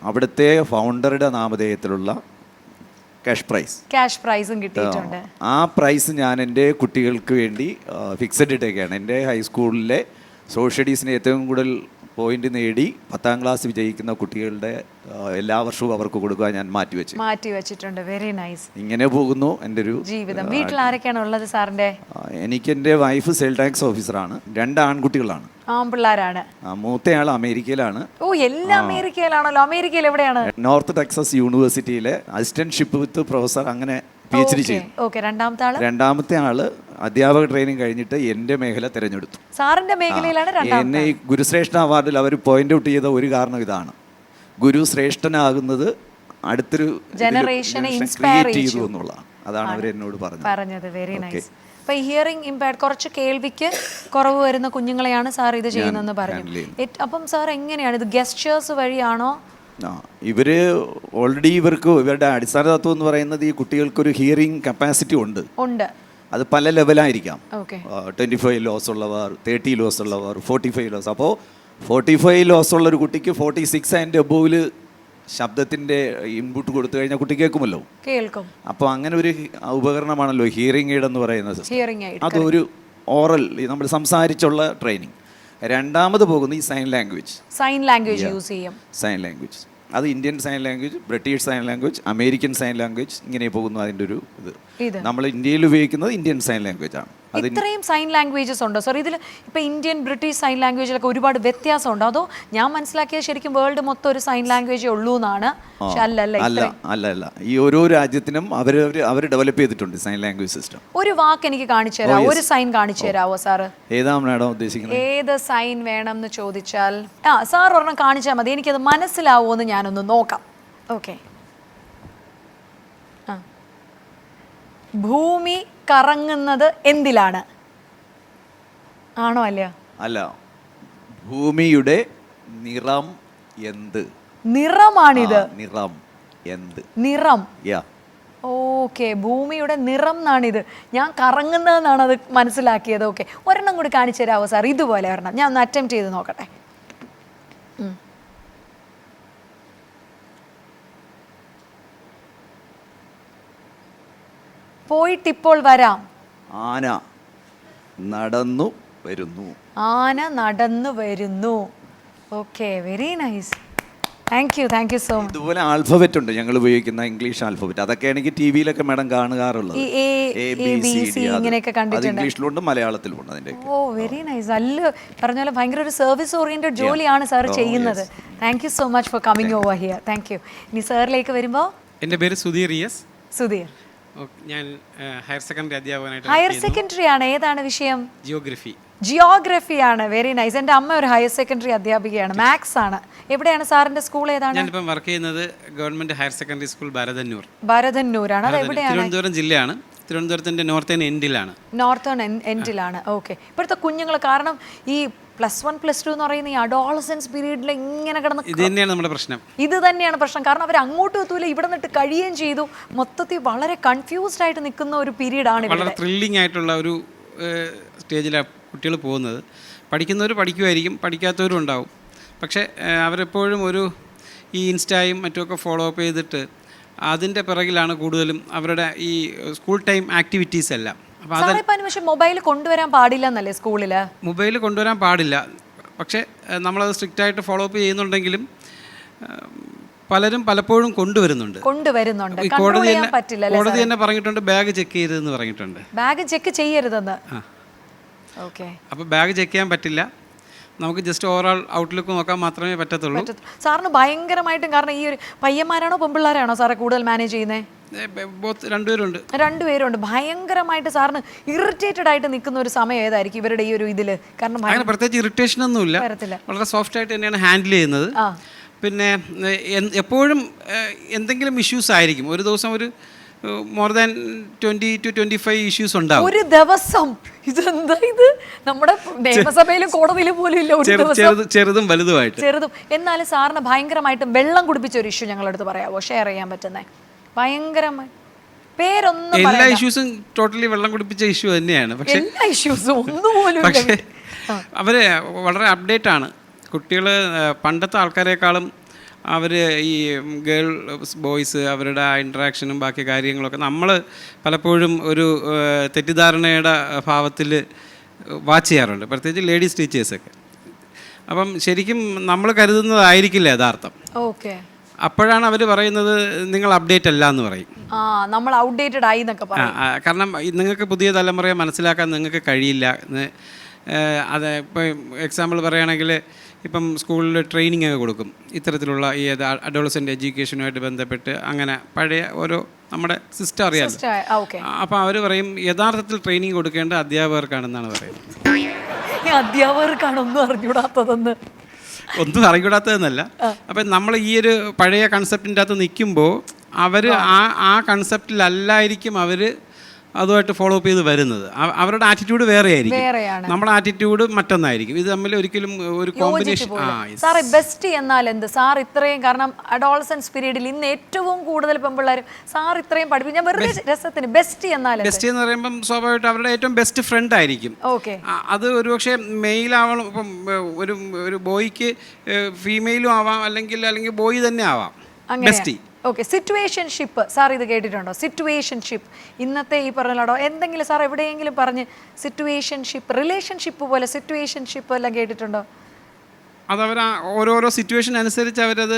അവിടുത്തെ ഫൗണ്ടറുടെ നാമധേയത്തിലുള്ള ക്യാഷ് പ്രൈസും കിട്ടിയിട്ടുണ്ട്. ആ പ്രൈസ് ഞാൻ എൻ്റെ കുട്ടികൾക്ക് വേണ്ടി ഫിക്സഡ് ഇട്ടേക്കാണ്. എൻ്റെ ഹൈസ്കൂളിലെ സോഷ്യൽ സ്റ്റഡീസിന് ഏറ്റവും കൂടുതൽ പോയിന്റ് നേടി 10ാം ക്ലാസ് വിജയിക്കുന്ന കുട്ടികളുടെ എല്ലാ വർഷവും അവർക്ക് കൊടുക്കാൻ ഞാൻ മാറ്റിവെച്ചിട്ടുണ്ട്. Very nice. ഇങ്ങനെ പോകുന്നു എൻ്റെ ഒരു ജീവിതം. വീട്ടിൽ ആരൊക്കെയാണ് ഉള്ളത് സാറിന്റെ? എനിക്ക് എൻ്റെ വൈഫ് സെയിൽ ടാക്സ് ഓഫീസറാണ്. 2 ആൺകുട്ടികളാണ്. ആൺപിള്ളേരാണ്. മൂത്തയാൾ അമേരിക്കയിലാണോ? അമേരിക്കയിൽ എവിടെയാണ്? നോർത്ത് ടെക്സസ് യൂണിവേഴ്സിറ്റിയിലെ അസിസ്റ്റന്റ്ഷിപ്പ് വിത്ത് പ്രൊഫസർ, അങ്ങനെ PhD ചെയ്യും. രണ്ടാമത്തെ ആള് അധ്യാപക ട്രെയിനിങ് കഴിഞ്ഞിട്ട് എൻ്റെ മേഖല തിരഞ്ഞെടുത്തു. സാറിന്റെ മേഖലയിലാണ് എന്നെ രണ്ടാമത്തെ. ഈ ഗുരുശ്രേഷ്ഠ അവാർഡിൽ അവർ പോയിന്റ് ഔട്ട് ചെയ്ത ഒരു കാരണം ഇതാണ്. ഗുരു ശ്രേഷ്ഠനാകുന്നത് അടുത്തൊരു ജനറേഷനെ generation ഇൻസ്പയർ create ചെയ്തു എന്നുള്ളതാണ്. അതാണ് അവർ എന്നോട് പറഞ്ഞത്. Very nice. അപ്പൊ ഹിയറിംഗ് ഇംപയർഡ്, കുറച്ച് കേൾവിക്ക് കുറവ് വരുന്ന കുഞ്ഞുങ്ങളെയാണ് സാർ ഇത് ചെയ്യുന്നതെന്ന് പറഞ്ഞു. അപ്പം സാർ എങ്ങനെയാണ് ഇത്, ഗെസ്റ്റേഴ്സ് വഴിയാണോ? ഇവർ ഓൾറെഡി ഇവരുടെ അടിസ്ഥാന തത്വം എന്ന് പറയുന്നത് ഈ കുട്ടികൾക്കൊരു ഹിയറിംഗ് കപ്പാസിറ്റി ഉണ്ട്. അത് പല ലെവലായിരിക്കാം. 25 ലോസ് ഉള്ളവർ, 30 ലോസ് ഉള്ളവർ, 45 ലോസ്. അപ്പോൾ 45 ലോസ് ഉള്ള ഒരു കുട്ടിക്ക് 46 ആൻഡ് എബോവിൽ ശബ്ദത്തിൻ്റെ ഇൻപുട്ട് കൊടുത്തു കഴിഞ്ഞാൽ കുട്ടി കേൾക്കുമല്ലോ. കേൾക്കും. അപ്പോൾ അങ്ങനെ ഒരു ഉപകരണമാണല്ലോ ഹിയറിംഗ് എയ്ഡ് എന്ന് പറയുന്നത്. അതൊരു ഓറൽ, നമ്മൾ സംസാരിച്ചുള്ള ട്രെയിനിങ്. രണ്ടാമത് പോകുന്നത് ഈ സൈൻ ലാംഗ്വേജ് യൂസ് ചെയ്യും. സൈൻ ലാംഗ്വേജ് അത് Indian sign language, British sign language, American sign language, ഇങ്ങനെ പോകുന്നു അതിൻ്റെ ഒരു ഇത്. നമ്മൾ ഇന്ത്യയിൽ ഉപയോഗിക്കുന്നത് ഇന്ത്യൻ സൈൻ ലാംഗ്വേജ് ആണ്. ഇത്രയും സൈൻ ലാംഗ്വേജസ് ഉണ്ടോ സാർ ഇതിൽ? ഇപ്പം ഇന്ത്യൻ, ബ്രിട്ടീഷ് സൈൻ ലാംഗ്വേജിലൊക്കെ ഒരുപാട് വ്യത്യാസമുണ്ടോ? അതോ ഞാൻ മനസ്സിലാക്കിയത് ശരിക്കും വേൾഡ് മൊത്തം ഒരു സൈൻ ലാംഗ്വേജേ ഉള്ളൂ എന്നാണ്. അല്ല, ഈ ഓരോ രാജ്യത്തിനും അവർ ഡെവലപ്പ് ചെയ്തിട്ടുണ്ട് സൈൻ ലാംഗ്വേജ് സിസ്റ്റം. ഒരു വാക്ക് എനിക്ക് കാണിച്ചു തരാമോ? ഒരു സൈൻ കാണിച്ചു തരാമോ സാറ്? ഏതാണ് മാഡം ഉദ്ദേശിക്കുന്നത്? ഏത് സൈൻ വേണം എന്ന് ചോദിച്ചാൽ സാർ ഒരെണ്ണം കാണിച്ചാൽ മതി, എനിക്കത് മനസ്സിലാവുമോ എന്ന് ഞാനൊന്ന് നോക്കാം. ഓക്കെ. ഭൂമി കറങ്ങുന്നത് എന്തിലാണ്? ആണോ അല്ലയോ? അല്ല, ഭൂമിയുടെ നിറം എന്ത്? നിറമാണിത്. നിറം എന്ത്? നിറം. ഓക്കെ, ഭൂമിയുടെ നിറം എന്നാണിത്. ഞാൻ കറങ്ങുന്നതെന്നാണ് അത് മനസ്സിലാക്കിയത്. ഓക്കെ, ഒരെണ്ണം കൂടി കാണിച്ചു തരാമോ സാർ? ഇതുപോലെ ഒരെണ്ണം ഞാൻ ഒന്ന് അറ്റംപ്റ്റ് ചെയ്ത് നോക്കട്ടെ. പോയിട്ടിപ്പോൾ വരാം. ആന നടന്നു വരുന്നു. ആന നടന്നു വരുന്നു. Okay, very nice. Thank you so much. ഇതുപോലെ ആൽഫബറ്റ് ഉണ്ട് ഞങ്ങൾ ഉപയോഗിക്കുന്ന ഇംഗ്ലീഷ് ആൽഫബറ്റ്. അതൊക്കെ എനിക്ക് ടി വിയിലൊക്കെ മാഡം കാണുകാറുള്ളത്. ഇങ്ങനെയൊക്കെ കണ്ടിട്ടുണ്ട്. ഇംഗ്ലീഷിലുണ്ട്, മലയാളത്തിലുണ്ട് അതിന്റെ. ഓ, വെരി നൈസ്. അല്ല പറഞ്ഞ പോലെ ഭയങ്കര ഒരു സർവീസ് ഓറിയന്റഡ് ജോലിയാണ് സാർ ചെയ്യുന്നത്. Thank you so much for coming over here. Thank you. ഇനി സാറിലേക്ക് വരുമ്പോൾ. എൻ്റെ പേര് സുധീർ ES. സുധീർ, ഞാൻ ഹയർ സെക്കൻഡറി അധ്യാപകനായിട്ട്. ഹയർ സെക്കൻഡറി ആണ്. ഏതാണ് വിഷയം? ജിയോഗ്രഫി ആണ്. Very nice. എൻ്റെ അമ്മ ഒരു ഹയർ സെക്കൻഡറി അധ്യാപികയാണ്, മാത്സ് ആണ്. എവിടെയാണ് സാറിന്റെ സ്കൂൾ? ഏതാണ്? ഞാനിപ്പം വർക്ക് ചെയ്യുന്നത് government higher secondary school Bharathannoor ആണ്. അത് എവിടെയാണ്? തിരുവനന്തപുരം ജില്ലയാണ്. തിരുവനന്തപുരത്തിന്റെ നോർത്തേൺ എൻഡിലാണ്. ഓക്കെ. ഇപ്പോഴത്തെ കുഞ്ഞുങ്ങൾ, കാരണം ഈ +1 +2 എന്ന് പറയുന്ന ഈ അഡോളസൻസ് പീരീഡിൽ ഇങ്ങനെ കിടന്ന്, ഇത് തന്നെയാണ് നമ്മുടെ പ്രശ്നം. ഇത് തന്നെയാണ് പ്രശ്നം. കാരണം അവർ അങ്ങോട്ടും എത്തൂല, ഇവിടെ നിന്നിട്ട് കഴിയുകയും ചെയ്തു. മൊത്തത്തിൽ വളരെ കൺഫ്യൂസ്ഡ് ആയിട്ട് നിൽക്കുന്ന ഒരു പീരീഡാണ്. വളരെ ത്രില്ലിംഗ് ആയിട്ടുള്ള ഒരു സ്റ്റേജിലാണ് കുട്ടികൾ പോകുന്നത്. പഠിക്കുന്നവർ പഠിക്കുമായിരിക്കും, പഠിക്കാത്തവരും ഉണ്ടാവും. പക്ഷേ അവരെപ്പോഴും ഒരു ഈ ഇൻസ്റ്റായും മറ്റുമൊക്കെ ഫോളോ അപ്പ് ചെയ്തിട്ട് അതിൻ്റെ പിറകിലാണ് കൂടുതലും അവരുടെ ഈ സ്കൂൾ ടൈം ആക്ടിവിറ്റീസ് എല്ലാം. മൊബൈൽ കൊണ്ടുവരാൻ പാടില്ല എന്നല്ലേ സ്കൂളിൽ? മൊബൈൽ കൊണ്ടുവരാൻ പാടില്ല. പക്ഷേ നമ്മളത് സ്ട്രിക്റ്റ് ആയിട്ട് ഫോളോ അപ്പ് ചെയ്യുന്നുണ്ടെങ്കിലും പലരും പലപ്പോഴും കൊണ്ടുവരുന്നുണ്ട്. കോടതി തന്നെ പറഞ്ഞിട്ടുണ്ട് ബാഗ് ചെക്ക് ചെയ്യരുതെന്ന് പറഞ്ഞിട്ടുണ്ട്. ബാഗ് ചെക്ക് ചെയ്യരുതെന്ന്. അപ്പോൾ ബാഗ് ചെക്ക് ചെയ്യാൻ പറ്റില്ല. നമുക്ക് ജസ്റ്റ് ഓവറോൾ ഔട്ട്ലുക്ക് നോക്കാൻ മാത്രമേ പറ്റത്തുള്ളൂ. സാറിന് ഭയങ്കരമായിട്ടും, കാരണം ഈ ഒരു പയ്യന്മാരാണോ പെൺപിള്ളേരാണോ സാറെ കൂടുതൽ മാനേജ് ചെയ്യുന്നത്? രണ്ടുപേരുണ്ട്. ഭയങ്കരമായിട്ട് സാറിന് ഇറിറ്റേറ്റഡ് ആയിട്ട് നിൽക്കുന്ന ഒരു സമയം ഏതായിരിക്കും ഇവരുടെ ഈ ഒരു ഇതിൽ? കാരണം പ്രത്യേകിച്ച് ഇറിറ്റേഷൻ ഒന്നുമില്ല, വളരെ സോഫ്റ്റ് ആയിട്ട് തന്നെയാണ് ഹാൻഡിൽ ചെയ്യുന്നത്. പിന്നെ എപ്പോഴും എന്തെങ്കിലും ഇഷ്യൂസ് ആയിരിക്കും. ഒരു ദിവസം ഒരു മോർ ദാൻ 20 to 25 ഇഷ്യൂസ് ഉണ്ടാവും ഒരു ദിവസം. ഇതെന്താ ഇത്? നമ്മുടെ നിയമസഭയിലും കോടതിയിലും പോലും ഇല്ല. ചെറുതും വലുതുമായിട്ട്. എന്നാലും സാറിന് ഭയങ്കരമായിട്ട് വെള്ളം കുടിപ്പിച്ച ഒരു ഇഷ്യൂ ഞങ്ങളടുത്ത് പറയാമോ, ഷെയർ ചെയ്യാൻ പറ്റുന്നേ? ഭയങ്കരമായി പേരൊന്നും, എല്ലാ ഇഷ്യൂസും ടോട്ടലി വെള്ളം കുടിപ്പിച്ച ഇഷ്യൂ തന്നെയാണ്. പക്ഷേ എല്ലാ ഇഷ്യൂസും ഒന്നുപോലും. പക്ഷേ അവര് വളരെ അപ്ഡേറ്റ് ആണ് കുട്ടികൾ. പണ്ടത്തെ ആൾക്കാരെക്കാളും അവർ ഈ ബോയ്സ് അവരുടെ ഇൻട്രാക്ഷനും ബാക്കി കാര്യങ്ങളൊക്കെ നമ്മൾ പലപ്പോഴും ഒരു തെറ്റിദ്ധാരണയുടെ ഭാവത്തിൽ വാച്ച് ചെയ്യാറുണ്ട്, പ്രത്യേകിച്ച് ലേഡീസ് ടീച്ചേഴ്സൊക്കെ. അപ്പം ശരിക്കും നമ്മൾ കരുതുന്നതായിരിക്കില്ല യഥാർത്ഥം. ഓക്കെ. അപ്പോഴാണ് അവർ പറയുന്നത് നിങ്ങൾ അപ്ഡേറ്റ് അല്ല എന്ന് പറയും. നമ്മൾ ഔട്ട്ഡേറ്റഡ് ആയി എന്നൊക്കെ പറയും. കാരണം നിങ്ങൾക്ക് പുതിയ തലമുറയെ മനസ്സിലാക്കാൻ നിങ്ങൾക്ക് കഴിയില്ല. അത് ഇപ്പോൾ എക്സാമ്പിൾ പറയുകയാണെങ്കിൽ ഇപ്പം സ്കൂളിൽ ട്രെയിനിങ് ഒക്കെ കൊടുക്കും ഇത്തരത്തിലുള്ള ഈ അഡോളസെൻ്റ് എഡ്യൂക്കേഷനുമായിട്ട് ബന്ധപ്പെട്ട് അങ്ങനെ പഴയ ഓരോ നമ്മുടെ സിസ്റ്റം അറിയാമല്ലോ. ഓക്കെ. അപ്പോൾ അവർ പറയും യഥാർത്ഥത്തിൽ ട്രെയിനിങ് കൊടുക്കേണ്ട അധ്യാപകർക്കാണെന്നാണ് പറയുന്നത്. അധ്യാപകർക്കാണ് ഒന്നും അറിഞ്ഞൂടാത്തതെന്ന്. ഒന്നും അറിഞ്ഞൂടാത്തതെന്നല്ല, അപ്പം നമ്മൾ ഈ ഒരു പഴയ കൺസെപ്റ്റിൻ്റെ അകത്ത് നിൽക്കുമ്പോൾ അവർ ആ കൺസെപ്റ്റിലല്ലായിരിക്കും അവർ അതുമായിട്ട് ഫോളോ അപ്പ് ചെയ്ത് വരുന്നത്. അവരുടെ ആറ്റിറ്റ്യൂഡ് വേറെ ആയിരിക്കും, നമ്മുടെ ആറ്റിറ്റ്യൂഡ് മറ്റൊന്നായിരിക്കും. ഇത് തമ്മിൽ ഒരിക്കലും ഒരു കോമ്പിനേഷൻ. സാറേ ബെസ്റ്റ് എന്നാൽ എന്ത് സാർ ഇത്രയും, കാരണം അഡോളസൻസ് പീരീഡിൽ ഇന്ന് ഏറ്റവും കൂടുതൽ പെൺപിള്ളേരും സാർ ഇത്രയും പഠിപ്പിക്കും. ഞാൻ വെറുതെ രസത്തിന് ബെസ്റ്റ് എന്നാൽ ബെസ്റ്റ് എന്ന് പറയുമ്പം സ്വാഭാവികമായിട്ട് അവരുടെ ഏറ്റവും ബെസ്റ്റ് ഫ്രണ്ട് ആയിരിക്കും. ഓക്കെ. അത് ഒരുപക്ഷെ മെയിലാവണം. ഇപ്പം ഒരു ബോയ്ക്ക് ഫീമെയിലും ആവാം, അല്ലെങ്കിൽ ബോയ് തന്നെ ആവാം ബെസ്റ്റ്. ഓക്കെ. സിറ്റുവേഷൻഷിപ്പ് സാർ ഇത് കേട്ടിട്ടുണ്ടോ? സിറ്റുവേഷൻഷിപ്പ് ഇന്നത്തെ ഈ പറഞ്ഞോ എന്തെങ്കിലും സാർ എവിടെയെങ്കിലും പറഞ്ഞ് സിറ്റുവേഷൻഷിപ്പ്, റിലേഷൻഷിപ്പ് പോലെ സിറ്റുവേഷൻഷിപ്പ് എല്ലാം കേട്ടിട്ടുണ്ടോ? അതവർ ഓരോരോ സിറ്റുവേഷൻ അനുസരിച്ച് അവരത്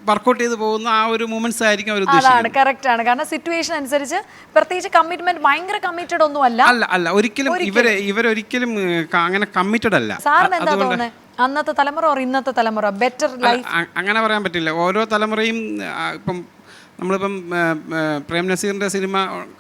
വർക്കൗട്ട് ചെയ്ത് പോകുന്ന ആ ഒരു മൂമെന്റ്സ് ആയിരിക്കും അവർ ഉദ്ദേശിക്കുന്നത്. അതാണ് കറക്റ്റ് ആണ്. കാരണം സിറ്റുവേഷൻ അനുസരിച്ച് പ്രത്യേകിച്ച് കമ്മിറ്റ്മെന്റ് ഭയങ്കര കമ്മിറ്റഡ് ഒന്നും അല്ല. അല്ല ഒരിക്കലും ഇവരൊരിക്കലും അങ്ങനെ കമ്മിറ്റഡ് അല്ല. സാറിന് എന്താ തോന്നുന്നത്, അന്നത്തെ തലമുറ ഇന്നത്തെ തലമുറ ബെറ്റർ ലൈഫ്? അങ്ങനെ പറയാൻ പറ്റില്ല. ഓരോ തലമുറയും ഇപ്പം നമ്മളിപ്പം പ്രേം നസീറിൻ്റെ സിനിമ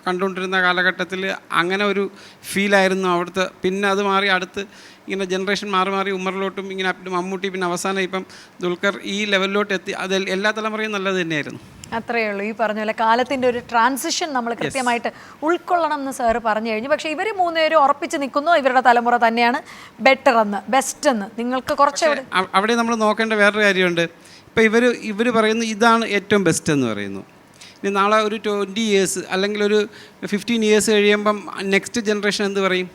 കണ്ടുകൊണ്ടിരുന്ന കാലഘട്ടത്തിൽ അങ്ങനെ ഒരു ഫീലായിരുന്നു അവിടുത്തെ. പിന്നെ അത് മാറി അടുത്ത് ഇങ്ങനെ ജനറേഷൻ മാറി ഉമ്മറിലോട്ടും ഇങ്ങനെ മമ്മൂട്ടി, പിന്നെ അവസാനം ഇപ്പം ദുൽഖർ ഈ ലെവലിലോട്ട് എത്തി. അത് എല്ലാ തലമുറയും നല്ലത് തന്നെയായിരുന്നു. അത്രയേ ഉള്ളൂ. ഈ പറഞ്ഞ പോലെ കാലത്തിൻ്റെ ഒരു ട്രാൻസിഷൻ നമ്മൾ കൃത്യമായിട്ട് ഉൾക്കൊള്ളണം എന്ന് സാറ് പറഞ്ഞു കഴിഞ്ഞു. പക്ഷേ ഇവർ മൂന്നുപേരും ഉറപ്പിച്ച് നിൽക്കുന്നു ഇവരുടെ തലമുറ തന്നെയാണ് ബെറ്റർ എന്ന്, ബെസ്റ്റ് എന്ന്. നിങ്ങൾക്ക് കുറച്ച് അവിടെ നമ്മൾ നോക്കേണ്ട വേറൊരു കാര്യമുണ്ട്. ഇപ്പോൾ ഇവർ പറയുന്നു ഇതാണ് ഏറ്റവും ബെസ്റ്റ് എന്ന് പറയുന്നു. ഇനി നാളെ ഒരു 20 years അല്ലെങ്കിൽ ഒരു 15 years കഴിയുമ്പം നെക്സ്റ്റ് ജനറേഷൻ എന്ത് പറയും?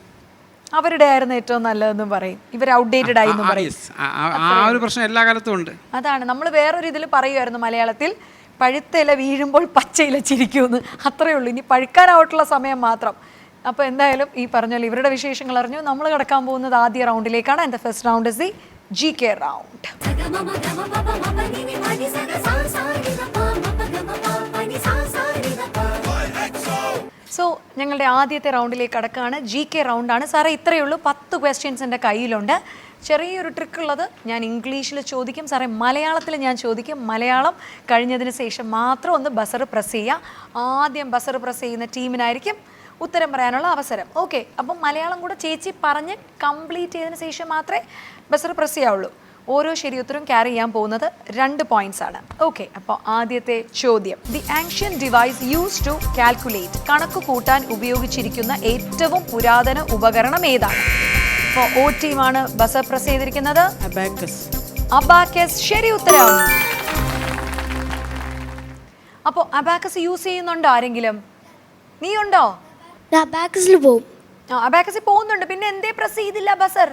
അവരുടെ ആയിരുന്നു ഏറ്റവും നല്ലതെന്നും പറയും, ഇവർ ഔട്ട്ഡേറ്റഡ് ആയി എന്നും പറയും. ആ ഒരു പ്രശ്നം എല്ലാ കാലത്തും ഉണ്ട്. അതാണ് നമ്മൾ വേറൊരു ഇതിൽ പറയുമായിരുന്നു മലയാളത്തിൽ, പഴുത്തയില വീഴുമ്പോൾ പച്ചയില ചിരിക്കുമെന്ന്. അത്രയേ ഉള്ളൂ. ഇനി പഴുക്കാനായിട്ടുള്ള സമയം മാത്രം. അപ്പോൾ എന്തായാലും ഈ പറഞ്ഞ ഇവരുടെ വിശേഷങ്ങൾ അറിഞ്ഞു. നമ്മൾ കിടക്കാൻ പോകുന്നത് ആദ്യ റൗണ്ടിലേക്കാണ്. And the first round is the GK round. So ഞങ്ങളുടെ ആദ്യത്തെ റൗണ്ടിലേക്ക് കടക്കുകയാണ്. GK റൗണ്ടാണ്. സാറേ ഇത്രയേ ഉള്ളൂ. 10 ക്വസ്റ്റ്യൻസ് എൻ്റെ കയ്യിലുണ്ട്. ചെറിയൊരു ട്രിക്കുള്ളത്, ഞാൻ ഇംഗ്ലീഷിൽ ചോദിക്കും, സാറേ മലയാളത്തിൽ ഞാൻ ചോദിക്കും. മലയാളം കഴിഞ്ഞതിന് ശേഷം മാത്രം ഒന്ന് ബസർ പ്രസ് ചെയ്യുക. ആദ്യം ബസർ പ്രസ് ചെയ്യുന്ന ടീമിനായിരിക്കും ഉത്തരം പറയാനുള്ള അവസരം. ഓക്കെ. അപ്പം മലയാളം കൂടെ ചേച്ചി പറഞ്ഞ് കംപ്ലീറ്റ് ചെയ്തതിന് ശേഷം മാത്രമേ ബസർ പ്രസ് ചെയ്യാവുള്ളൂ. ഓരോ ശരി ഉത്തരവും ക്യാരി ചെയ്യാൻ പോകുന്നത് 2 points ആണ്. ഓക്കെ. അപ്പോൾ ആദ്യത്തെ ചോദ്യം, the ancient device use to calculate, കണക്ക് കൂട്ടാൻ ഉപയോഗിച്ചിരിക്കുന്ന ഏറ്റവും പുരാതന ഉപകരണം ഏതാണ്? അപ്പോൾ O ടീമാണ് ബസർ പ്രസ് ചെയ്തിരിക്കുന്നത്. അബാക്കസ് ശരി ഉത്തരം. അപ്പോൾ അബാക്കസ് യൂസ് ചെയ്യുന്നുണ്ടോ ആരെങ്കിലും? നീ ഉണ്ടോ? അബാക്കസിൽ പോവും. അബാക്കസിൽ പോകുന്നുണ്ട്. പിന്നെ എന്തേ പ്രസ് ചെയ്തില്ല ബസർ?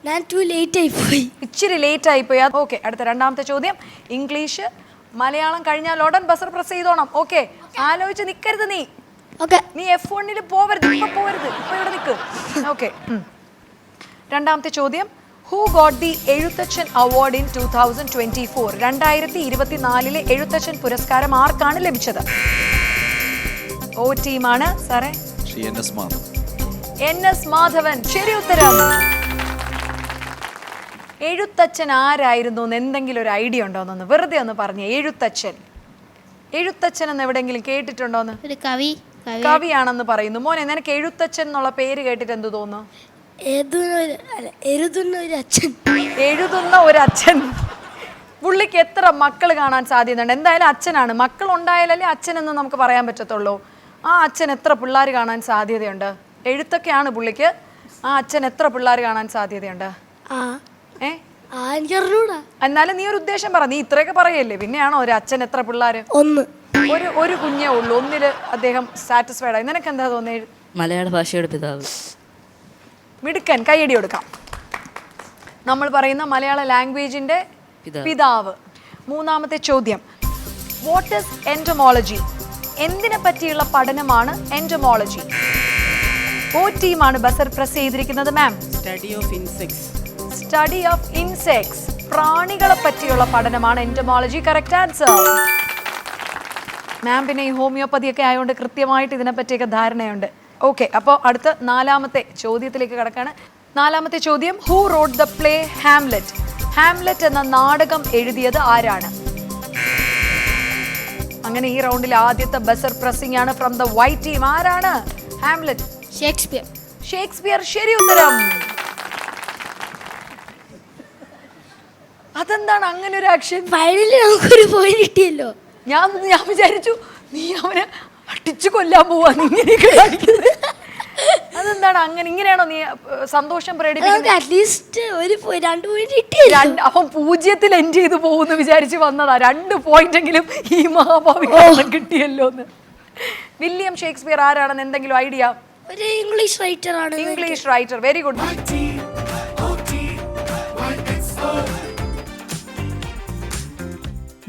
ഞാൻ ടു ലേറ്റ് ആയിപ്പോയി. ഇച്ചിരി ലേറ്റ് ആയിപ്പോയി. ഓക്കെ. അടുത്ത രണ്ടാമത്തെ ചോദ്യം, ഇംഗ്ലീഷ് മലയാളം കഴിഞ്ഞാൽ ഉടൻ ബസർ പ്രസ് ചെയ്തോണം. ഓക്കെ. ആലോചിച്ച് നിൽക്കരുത് നീ. ഓക്കെ. നീ F1 പോവരുത്, ഇപ്പൊ പോവരുത്, ഇപ്പൊ ഇവിടെ നിൽക്ക്. ഓക്കെ. രണ്ടാമത്തെ ചോദ്യം, who got the Ezhuthachan award in 2024? 2024 Ezhuthachan പുരസ്കാരം ആർക്കാണ് ലഭിച്ചത്? O ടീമാണ്. സാറേ NS മാധവൻ ശരി ഉത്തരം. എഴുത്തച്ഛൻ ആരായിരുന്നു എന്ന് എന്തെങ്കിലും ഒരു ഐഡിയ ഉണ്ടോന്നൊന്ന് വെറുതെ ഒന്ന് പറഞ്ഞേ. എഴുത്തച്ഛൻ എന്ന് എവിടെയെങ്കിലും കേട്ടിട്ടുണ്ടോന്ന്? ഒരു കവി കവിയാണെന്ന് പറയുന്നു. മോനെ, നിനക്ക് എഴുത്തച്ഛൻ എന്നുള്ള പേര് കേട്ടിട്ട് എന്ത് തോന്നുന്നു? എഴുതുന്ന ഒരു അച്ഛൻ. പുള്ളിക്ക് എത്ര മക്കൾ കാണാൻ സാധ്യതയുണ്ട്? എന്തായാലും അച്ഛനാണ്. മക്കൾ ഉണ്ടായാലല്ലേ അച്ഛനെന്ന് നമുക്ക് പറയാൻ പറ്റത്തുള്ളൂ. ആ അച്ഛൻ എത്ര പിള്ളേർ കാണാൻ സാധ്യതയുണ്ട്? എഴുത്തൊക്കെയാണ് പുള്ളിക്ക്. ആ അച്ഛൻ എത്ര പിള്ളേർ കാണാൻ സാധ്യതയുണ്ട്? എന്നാലും നീ ഒരു ഉദ്ദേശം പറ. നീ ഇത്രയൊക്കെ പറയല്ലേ, പിന്നെയാണോ ഒരു അച്ഛൻ എത്ര പിള്ളേർ? ഒരു കുഞ്ഞേ ഉള്ളൂ. ഒന്നില് അദ്ദേഹം സാറ്റിസ്ഫൈഡ് ആയി. നിനക്ക് എന്താ തോന്നിയത്? മലയാള ഭാഷയുടെ പിതാവ്. മിടുക്കൻ, കൈയടി കൊടുക്കാം. നമ്മൾ പറയുന്ന മലയാള ലാംഗ്വേജിന്റെ പിതാവ്. മൂന്നാമത്തെ ചോദ്യം, വാട്ട് ഈസ് എൻറ്റമോളജി? എന്തിനെ പറ്റിയുള്ള പഠനമാണ് എൻറ്റമോളജി? O ടീമാണ് ബസർ പ്രസ് ചെയ്തിരിക്കുന്നത്. മാം, സ്റ്റഡി ഓഫ് ഇൻസെക്ട്സ്, പ്രാണികളെ പറ്റിയുള്ള പഠനമാണ് എൻറ്റമോളജി. Correct answer. മാം പിന്നെ ഈ ഹോമിയോപ്പതി ഒക്കെ ആയതുകൊണ്ട് കൃത്യമായിട്ട് ഇതിനെപ്പറ്റിയൊക്കെ ധാരണയുണ്ട്. ഓക്കെ. അപ്പോൾ അടുത്ത നാലാമത്തെ ചോദ്യത്തിലേക്ക് കിടക്കാണ്. 4-ാമത്തെ ചോദ്യം, who wrote the play Hamlet? Hamlet എന്ന നാടകം എഴുതിയത് ആരാണ്? അങ്ങനെ ഈ റൗണ്ടിൽ ആദ്യത്തെ ബസർ പ്രസിംഗ് ആണ് ഫ്രം ദ വൈറ്റ് ടീം. ആരാണ് ഹാംലെറ്റ്? ഷേക്സ്പിയർ. ഷേക്സ്പിയർ, ശരി ഉത്തരം. അതെന്താണ് അങ്ങനെ ഒരു ആക്ഷൻ? ഫൈനലിൽ നമുക്കൊരു പോയിന്റ് കിട്ടിയല്ലോ. ഞാൻ വിചാരിച്ചു നീ അവനെ അടിച്ചു കൊല്ലാൻ പോവാ, നീ ഇങ്ങനെയൊക്കെ കാണിക്കുന്നത്. അതെന്താണ് അങ്ങനെ? ഇങ്ങനെയാണോ നീ സന്തോഷം പ്രകടിപ്പിക്കുന്നത്? അറ്റ്ലീസ്റ്റ് ഒരു 2 പോയിന്റ് കിട്ടിയല്ലോ. അവൻ 0-ൽ എൻഡ് ചെയ്ത് പോകുമെന്ന് വിചാരിച്ച് വന്നതാ. 2 പോയിന്റെങ്കിലും ഈ മഹാഭാവി കിട്ടിയല്ലോ എന്ന്. വില്യം ഷേക്സ്പിയർ ആരാണെന്ന് എന്തെങ്കിലും ഐഡിയ? ഒരു ഇംഗ്ലീഷ് റൈറ്റർ ആണ്. English writer, very good.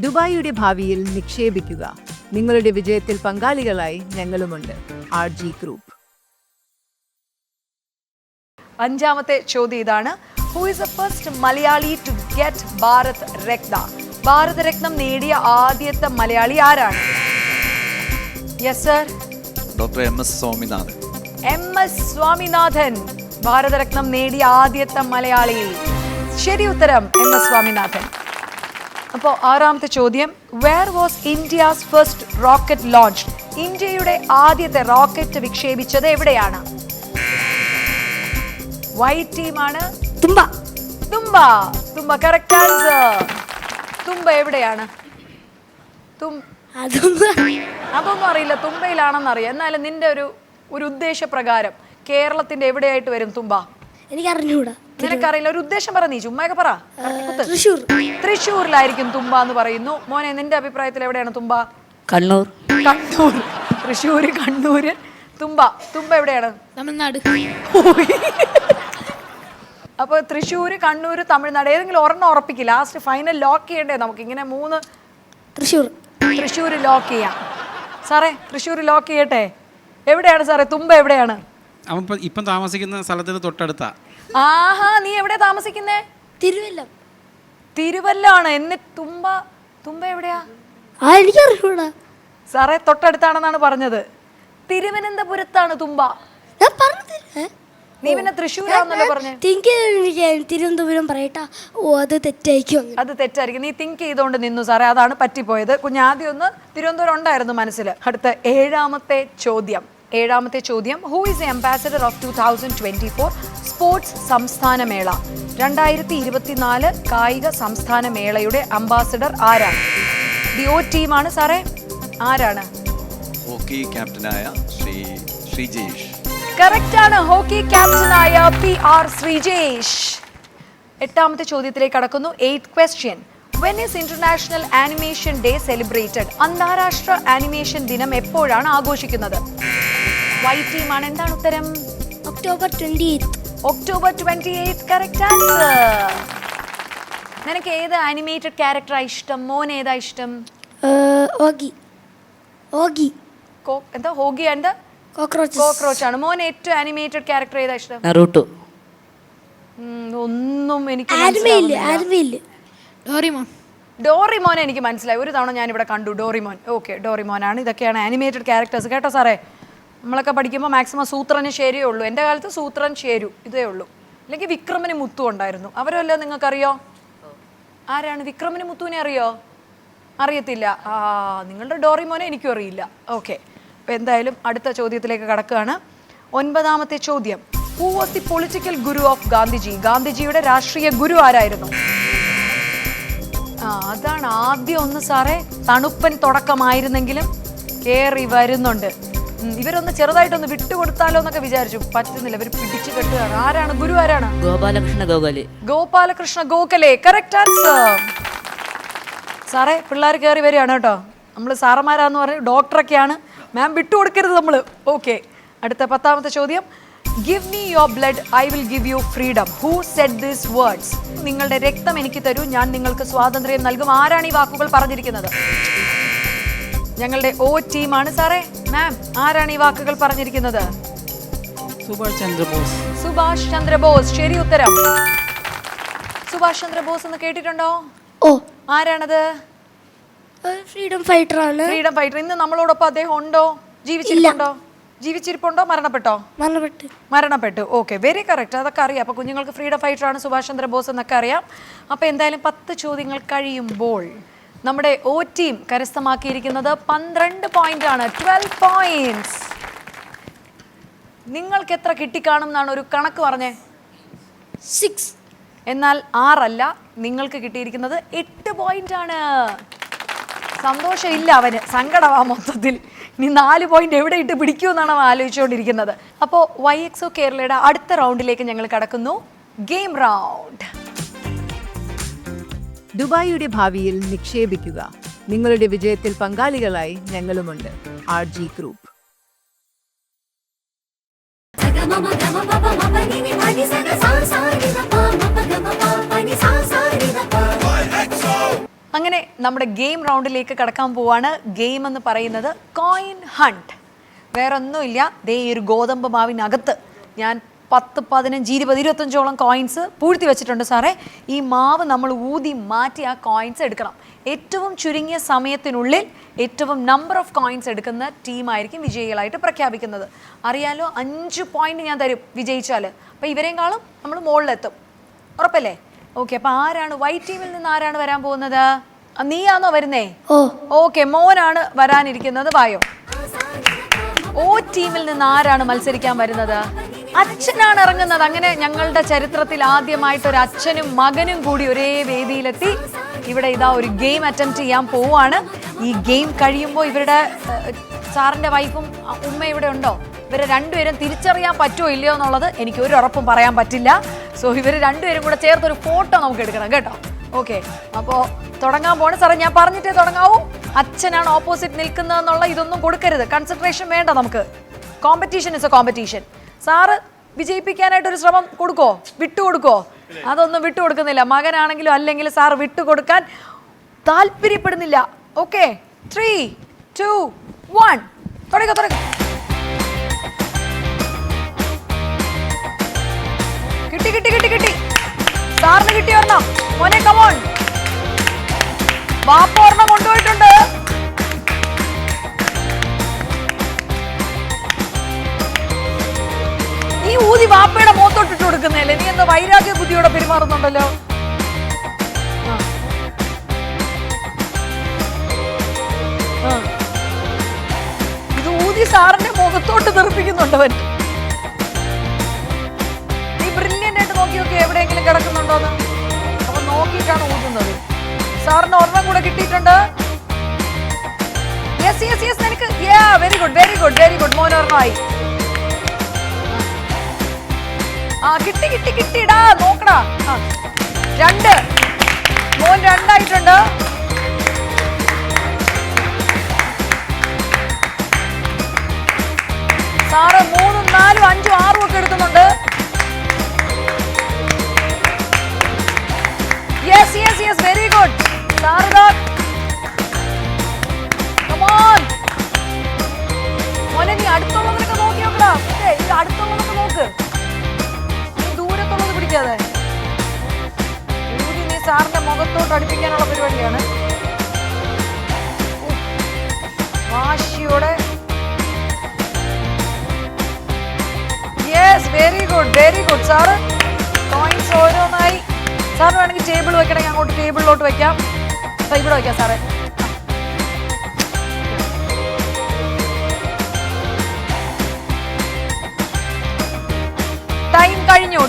ദുബായിയുടെ ഭാവിയിൽ നിക്ഷേപിക്കുക. നിങ്ങളുടെ വിജയത്തിൽ പങ്കാളികളായി ഞങ്ങളുമുണ്ട്. RG group. 5-ാമത്തെ ചോദ്യം ഇതാണ്, who is the first Malayali to get Bharat Ratna? Bharata Ratnam നേടിയ ആദ്യത്തെ മലയാളി ആരാണ്? Yes sir. Doctor MS Swaminathan. MS Swaminathan Bharata Ratnam നേടിയ ആദ്യത്തെ മലയാളി. ശരി ഉത്തരം, MS സ്വാമിനാഥൻ. അപ്പോൾ 6-ാമത്തെ ചോദ്യം, where was India's first rocket launch? ഇന്ത്യയുടെ ആദ്യത്തെ റോക്കറ്റ് വിക്ഷേപിച്ചത് എവിടെയാണ്? വൈറ്റ് ടീമാണ്. തുമ്പ. തുമ്പ. തുമ്പ കറക്റ്റ് ആൻസർ. തുമ്പ എവിടെയാണ്? അതൊന്നും അറിയില്ല. തുമ്പയിലാണെന്ന് അറിയാം. എന്നാലും നിന്റെ ഒരു ഉദ്ദേശപ്രകാരം കേരളത്തിന്റെ എവിടെയായിട്ട് വരും തുമ്പ? എനിക്ക് അറിഞ്ഞൂടാ. നിനക്കറിയില്ല, ഒരു ഉദ്ദേശം പറ, നീ ചുമ്മായൊക്കെ പറ. തൃശ്ശൂർ. തൃശ്ശൂരിലായിരിക്കും തുമ്പ എന്ന് പറയുന്നു. മോനെ, നിന്റെ അഭിപ്രായത്തിൽ എവിടെയാണ് തുമ്പ? കണ്ണൂർ. കണ്ണൂർ. തൃശ്ശൂര്, കണ്ണൂര്, തുമ്പ. തുമ്പ എവിടെയാണ്? തമിഴ്നാട്. അപ്പൊ തൃശ്ശൂര്, കണ്ണൂര്, തമിഴ്നാട്, ഏതെങ്കിലും ഒരെണ്ണം ഉറപ്പിക്കില്ല. ലാസ്റ്റ് ഫൈനൽ ലോക്ക് ചെയ്യണ്ടേ നമുക്ക്? ഇങ്ങനെ 3. തൃശ്ശൂർ. തൃശ്ശൂര് ലോക്ക് ചെയ്യാം. സാറേ, തൃശ്ശൂര് ലോക്ക് ചെയ്യട്ടെ. എവിടെയാണ് സാറേ തുമ്പ? എവിടെയാണ്? അവൻ ഇപ്പം താമസിക്കുന്ന സ്ഥലത്തിന് തൊട്ടടുത്താ. ആഹാ, നീ എവിടെയാ താമസിക്കുന്നേ? തിരുവല്ലം. തിരുവല്ലാണ്. എന്നെ തുമ്പ എവിടെയാ? എനിക്ക് അറിഞ്ഞൂടാ. സാറേ, തൊട്ടടുത്താണെന്നാണ് പറഞ്ഞത്. തിരുവനന്തപുരത്താണ് തുമ്പ. ഞാൻ പറഞ്ഞില്ല. നീ പിന്നെ തൃശ്ശൂരാന്നല്ലോ പറഞ്ഞേ. തിരുവനന്തപുരം പറയട്ടാ. ഓ, അത് തെറ്റായിരിക്കും. അത് തെറ്റായിരിക്കും. നീ തിങ്ക് ചെയ്തുകൊണ്ട് നിന്നു സാറേ, അതാണ് പറ്റിപ്പോയത്. കുഞ്ഞാദ്യം ഒന്ന് തിരുവനന്തപുരം ഉണ്ടായിരുന്നു മനസ്സിൽ. അടുത്ത 7-ാമത്തെ ചോദ്യം, who is the ambassador of 2024 sports സംസ്ഥാന മേള? 2024 കായിക സംസ്ഥാന മേളയുടെ അംബാസഡർ ആരാണ്? DO ടീമാണ് സാറേ. ആരാണ്? ഹോക്കി ക്യാപ്റ്റനായ ശ്രീജേഷ്. കറക്റ്റ് ആണ്, ഹോക്കി ക്യാപ്റ്റനായ PR ശ്രീജേഷ്. 8-ാമത്തെ ചോദ്യത്തിലേക്ക് കടക്കുന്നു. 8th question, when is International Animation Day celebrated? അന്താരാഷ്ട്ര ആനിമേഷൻ ദിനം എപ്പോഴാണ് ആഘോഷിക്കുന്നത്? വൈറ്റ് ടീമാണ്. എന്താണ് ഉത്തരം? ഒക്ടോബർ 28. ഒക്ടോബർ 28. Correct answer. നിനക്ക് ഏത് ആനിമേറ്റഡ് ക്യാരക്ടറാ ഇഷ്ടം? മോൻ ഏതാ ഇഷ്ടം? ഓഗി. എന്താ ഹോഗി ആൻഡ് കോക്രോച്ച് ആണ്. മോൻ ഏറ്റവും ആനിമേറ്റഡ് ക്യാരക്ടർ ഏതാ ഇഷ്ടം? നറൂട്ടോ. ഒന്നും എനിക്ക് ഡോറിമോൻ എനിക്ക് മനസ്സിലായി. ഒരു തവണ ഞാൻ ഇവിടെ കണ്ടു ഡോറിമോൻ. ഓക്കെ, ഡോറിമോനാണ്. ഇതൊക്കെയാണ് ആനിമേറ്റഡ് ക്യാരക്ടേഴ്സ്. കേട്ടോ സാറേ, നമ്മളൊക്കെ പഠിക്കുമ്പോൾ മാക്സിമം സൂത്രന് ശരിയേ ഉള്ളൂ. എൻ്റെ കാലത്ത് സൂത്രൻ ശരു ഇതേ ഉള്ളൂ. അല്ലെങ്കിൽ വിക്രമിന് മുത്തു ഉണ്ടായിരുന്നു. അവരല്ലോ നിങ്ങൾക്കറിയോ? ആരാണ് വിക്രമിന് മുത്തുവിനെ അറിയോ? അറിയത്തില്ല. നിങ്ങളുടെ ഡോറിമോനെ എനിക്കും അറിയില്ല. ഓക്കെ, അപ്പോൾ എന്തായാലും അടുത്ത ചോദ്യത്തിലേക്ക് കടക്കുകയാണ്. 9-ാമത്തെ ചോദ്യം, who was the political Guru of Gandhiji? ഗാന്ധിജിയുടെ രാഷ്ട്രീയ ഗുരു ആരായിരുന്നു? അതാണ് ആദ്യം ഒന്ന് സാറേ. തണുപ്പൻ തുടക്കമായിരുന്നെങ്കിലും കയറി വരുന്നുണ്ട്. ഇവരൊന്ന് ചെറുതായിട്ടൊന്ന് വിട്ടുകൊടുത്താലോ എന്നൊക്കെ വിചാരിച്ചു. പറ്റുന്നില്ല, ഇവർ പിടിച്ചു കെട്ടുകയാണ്. ആരാണ് ഗുരു? ആരാണ്? ഗോപാലകൃഷ്ണ ഗോഖലെ. Correct answer. സാറേ, പിള്ളേർ കയറി വരികയാണ് കേട്ടോ. നമ്മൾ സാറന്മാരാന്ന് പറഞ്ഞ് ഡോക്ടറൊക്കെയാണ്. മാം വിട്ടുകൊടുക്കരുത് നമ്മൾ. ഓക്കെ, അടുത്ത 10-ാമത്തെ ചോദ്യം, give me your blood I will give you freedom. Who said these words? നിങ്ങളുടെ രക്തം എനിക്ക് തരൂ, ഞാൻ നിങ്ങൾക്ക് സ്വാതന്ത്ര്യം നൽകും. ആരാണ് ഈ വാക്കുകൾ പറഞ്ഞിരിക്കുന്നത്? ഞങ്ങളുടെ O ടീമാണ്. സാറേ, മാം, ആരാണ് ഈ വാക്കുകൾ പറഞ്ഞിരിക്കുന്നത്? സുഭാഷ് ചന്ദ്രബോസ്. ശരി ഉത്തരം. സുഭാഷ് ചന്ദ്രബോസ് എന്ന് കേട്ടിട്ടുണ്ടോ? ഓ, ആരാണത്? ഫ്രീഡം ഫൈറ്റർ ആണ്. Freedom fighter. ഇന്ന് നമ്മളോടൊപ്പം അദ്ദേഹം ഉണ്ടോ? ജീവിച്ചിട്ടുണ്ടോ? ജീവിച്ചിരിപ്പുണ്ടോ, മരണപ്പെട്ടോ? മരണപ്പെട്ടു. Okay, very correct. അതൊക്കെ അറിയാം. അപ്പോൾ കുഞ്ഞുങ്ങൾക്ക് ഫ്രീഡം ഫൈറ്ററാണ് സുഭാഷ് ചന്ദ്രബോസ് എന്നൊക്കെ അറിയാം. അപ്പോൾ എന്തായാലും 10 ചോദ്യങ്ങൾ കഴിയുമ്പോൾ നമ്മുടെ O ടീം കരസ്ഥമാക്കിയിരിക്കുന്നത് 12 പോയിന്റ് ആണ്. 12 പോയിന്റ്സ്. നിങ്ങൾക്ക് എത്ര കിട്ടിക്കാണും എന്നാണ് ഒരു കണക്ക് പറഞ്ഞേ? 6. എന്നാൽ 6 അല്ല, നിങ്ങൾക്ക് കിട്ടിയിരിക്കുന്നത് 8 പോയിന്റ് ആണ്. സന്തോഷമില്ല അവന്, സങ്കടമാ മൊത്തത്തിൽ. ഇനി 4 പോയിന്റ് എവിടെ ഇട്ട് പിടിക്കുമെന്നാണ് അവൻ ആലോചിച്ചുകൊണ്ടിരിക്കുന്നത്. അപ്പോൾ YXO കേരളയുടെ അടുത്ത റൗണ്ടിലേക്ക് ഞങ്ങൾ കടക്കുന്നു. Game round. ദുബായിയുടെ ഭാവിയിൽ നിക്ഷേപിക്കുക. നിങ്ങളുടെ വിജയത്തിൽ പങ്കാളികളായി ഞങ്ങളുമുണ്ട്. RG group. അങ്ങനെ നമ്മുടെ ഗെയിം റൗണ്ടിലേക്ക് കടക്കാൻ പോവാണ്. ഗെയിം എന്ന് പറയുന്നത് കോയിൻ ഹണ്ട്. വേറൊന്നുമില്ല, ദേ ഈ ഒരു ഗോതമ്പ് മാവിനകത്ത് ഞാൻ 10, 15, 20, 25ഓളം കോയിൻസ് പൂഴ്ത്തി വെച്ചിട്ടുണ്ട് സാറേ. ഈ മാവ് നമ്മൾ ഊതി മാറ്റി ആ കോയിൻസ് എടുക്കണം. ഏറ്റവും ചുരുങ്ങിയ സമയത്തിനുള്ളിൽ ഏറ്റവും നമ്പർ ഓഫ് കോയിൻസ് എടുക്കുന്ന ടീമായിരിക്കും വിജയികളായിട്ട് പ്രഖ്യാപിക്കുന്നത്. അറിയാലോ, 5 പോയിന്റ് ഞാൻ തരും വിജയിച്ചാൽ. അപ്പോൾ ഇവരെക്കാളും നമ്മൾ മുകളിലെത്തും. ഉറപ്പല്ലേ? ഓക്കെ, അപ്പോൾ ആരാണ് വൈറ്റ് ടീമിൽ നിന്ന് ആരാണ് വരാൻ പോകുന്നത്? നീയാണോ വരുന്നേ? ഓക്കെ, മോനാണ് വരാനിരിക്കുന്നത്. വായോ. O ടീമിൽ നിന്ന് ആരാണ് മത്സരിക്കാൻ വരുന്നത്? അച്ഛനാണ് ഇറങ്ങുന്നത്. അങ്ങനെ ഞങ്ങളുടെ ചരിത്രത്തിൽ ആദ്യമായിട്ട് ഒരു അച്ഛനും മകനും കൂടി ഒരേ വേദിയിലെത്തി. ഇവിടെ ഇതാ ഒരു ഗെയിം അറ്റംപ്റ്റ് ചെയ്യാൻ പോവാണ്. ഈ ഗെയിം കഴിയുമ്പോൾ ഇവരുടെ സാറിൻ്റെ വൈഫും ഉമ്മ ഇവിടെ ഉണ്ടോ? ഇവരെ രണ്ടുപേരും തിരിച്ചറിയാൻ പറ്റുമോ ഇല്ലയോ എന്നുള്ളത് എനിക്ക് ഒരു ഉറപ്പും പറയാൻ പറ്റില്ല. സോ ഇവർ രണ്ടുപേരും കൂടെ ചേർത്തൊരു ഫോട്ടോ നമുക്ക് എടുക്കണം കേട്ടോ. ഓക്കെ, അപ്പോൾ തുടങ്ങാൻ പോണേ. സാറേ ഞാൻ പറഞ്ഞിട്ടേ തുടങ്ങാവൂ. അച്ഛനാണ് ഓപ്പോസിറ്റ് നിൽക്കുന്നതെന്നുള്ള ഇതൊന്നും കൊടുക്കരുത്. കൺസെൻട്രേഷൻ വേണ്ട നമുക്ക്. Competition is a competition. Sir വിജയിപ്പിക്കാനായിട്ടൊരു ശ്രമം കൊടുക്കോ? വിട്ടുകൊടുക്കോ? അതൊന്നും വിട്ടുകൊടുക്കുന്നില്ല. മകനാണെങ്കിലും അല്ലെങ്കിൽ സാറ് വിട്ടുകൊടുക്കാൻ താല്പര്യപ്പെടുന്നില്ല. ഓക്കെ, 3, 2, 1 തുടങ്ങ. കിട്ടി. സാറിന് കിട്ടി ഒരെണ്ണം. മോനെ കമോൺ. വാപ്പ ഒരെണ്ണം കൊണ്ടുപോയിട്ടുണ്ട്. നീ ഊതി വാപ്പയുടെ മുഖത്തോട്ടിട്ട് കൊടുക്കുന്നല്ലേ? നീ എന്താ വൈരാഗ്യ ബുദ്ധിയോടെ പെരുമാറുന്നുണ്ടല്ലോ. ഇത് ഊതി സാറിന്റെ മുഖത്തോട്ട് തെറിപ്പിക്കുന്നുണ്ടവൻ. നീ ബ്രില്യന്റ് ആയിട്ട് നോക്കി എവിടെയെങ്കിലും കിടക്കുന്നുണ്ടോന്ന്. അപ്പൊ നോക്കിയിട്ടാണ് ഊതുന്നത്. സാറിന് ഒരെണ്ണം കൂടെ കിട്ടിയിട്ടുണ്ട്. യെസ് നിനക്ക് വെരി ഗുഡ് മോൻ ഒരെണ്ണമായി. കിട്ടിടാ, നോക്കടാ. 2 മോൻ 2 ആയിട്ടുണ്ട്. സാറ് 3, 4, 5, 6 ഒക്കെ എടുക്കുന്നുണ്ട്. Yes very good. സാറ് മോനെ നീ അടുത്തുള്ളവരൊക്കെ നോക്കി നോക്കടാ. ഇത് അടുത്തുള്ളതൊക്കെ നോക്ക്, ദൂരത്തുള്ളത് പിടിക്കാതെ. നീ സാറിന്റെ മുഖത്തോട്ട് അടുപ്പിക്കാനുള്ള പരിപാടിയാണ്. വാശിയോടെ. Yes very good sir. Coins ഓരോന്നായി. സാറിന് വേണമെങ്കിൽ ടേബിൾ വെക്കണമെങ്കിൽ അങ്ങോട്ട് ടേബിളിലോട്ട് വെക്കാം. ഇവിടെ വെക്കാം സാറേ.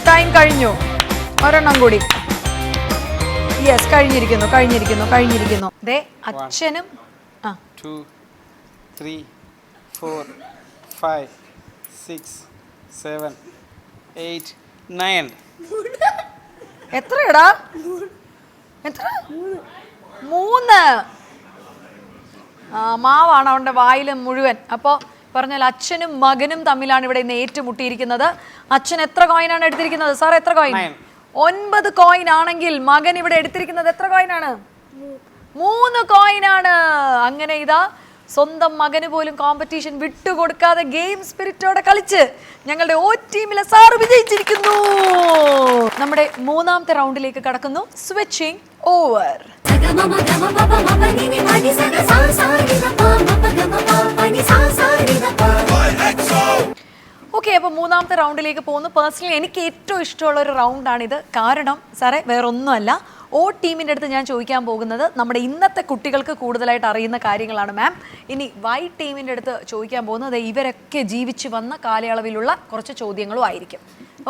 ടൈം കഴിഞ്ഞു. ഒരെണ്ണം കൂടി. യെസ്, കഴിഞ്ഞിരിക്കുന്നു. ദേ അച്ഛനും 2, 3, 4, 5, 6, 7, 8, 9. എത്രയടാ? എത്ര? 3. മാവാണ് അവൻ്റെ വായിൽ മുഴുവൻ. അപ്പോൾ പറഞ്ഞാൽ അച്ഛനും മകനും തമ്മിലാണ് ഇവിടെ ഇന്ന് ഏറ്റുമുട്ടിയിരിക്കുന്നത്. അച്ഛൻ എത്ര കോയിനാണ് എടുത്തിരിക്കുന്നത്? സാർ എത്ര കോയിൻ? 9 കോയിൻ ആണെങ്കിൽ മകൻ ഇവിടെ എടുത്തിരിക്കുന്നത് എത്ര കോയിനാണ്? 3 കോയിനാണ്. അങ്ങനെ ഇതാ സ്വന്തം മകന് പോലും കോമ്പറ്റീഷൻ വിട്ടുകൊടുക്കാതെ ഗെയിം സ്പിരിറ്റോടെ കളിച്ച് ഞങ്ങളുടെ O ടീമിലെ സാറ് വിജയിച്ചിരിക്കുന്നു. നമ്മുടെ 3ാമത്തെ റൗണ്ടിലേക്ക് കടക്കുന്നു. Switching over. YXO ഓക്കെ, അപ്പോൾ മൂന്നാമത്തെ റൗണ്ടിലേക്ക് പോകുന്നു. പേഴ്സണലി എനിക്ക് ഏറ്റവും ഇഷ്ടമുള്ള ഒരു റൗണ്ടാണിത്. കാരണം സാറേ വേറൊന്നുമല്ല, ഓ ടീമിൻ്റെ അടുത്ത് ഞാൻ ചോദിക്കാൻ പോകുന്നത് നമ്മുടെ ഇന്നത്തെ കുട്ടികൾക്ക് കൂടുതലായിട്ട് അറിയുന്ന കാര്യങ്ങളാണ് മാം. ഇനി വൈ ടീമിൻ്റെ അടുത്ത് ചോദിക്കാൻ പോകുന്നത് ഇവരൊക്കെ ജീവിച്ചു വന്ന കാലയളവിലുള്ള കുറച്ച് ചോദ്യങ്ങളും ആയിരിക്കും.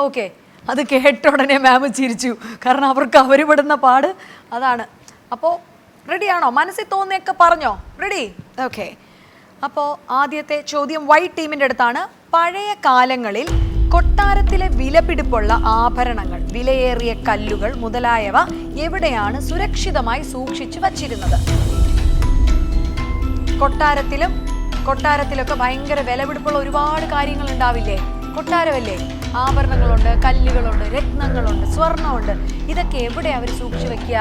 ഓക്കെ, അത് കേട്ട ഉടനെ മാം ചിരിച്ചു. കാരണം അവർക്ക് അവർ പെടുന്ന പാട് അതാണ്. അപ്പോൾ റെഡിയാണോ? മനസ്സിൽ തോന്നിയൊക്കെ പറഞ്ഞോ? റെഡി? ഓക്കെ. അപ്പോൾ ആദ്യത്തെ ചോദ്യം വൈ ടീമിൻ്റെ അടുത്താണ്. പഴയ കാലങ്ങളിൽ കൊട്ടാരത്തിലെ വിലപിടിപ്പുള്ള ആഭരണങ്ങൾ, വിലയേറിയ കല്ലുകൾ മുതലായവ എവിടെയാണ് സുരക്ഷിതമായി സൂക്ഷിച്ചു വച്ചിരുന്നത്? കൊട്ടാരത്തിലൊക്കെ ഭയങ്കര വിലപിടിപ്പുള്ള ഒരുപാട് കാര്യങ്ങൾ ഉണ്ടാവില്ലേ? കൊട്ടാരമല്ലേ, ആഭരണങ്ങളുണ്ട്, കല്ലുകളുണ്ട്, രത്നങ്ങളുണ്ട്, സ്വർണ്ണമുണ്ട്. ഇതൊക്കെ എവിടെ അവർ സൂക്ഷിച്ചു വെക്കുക?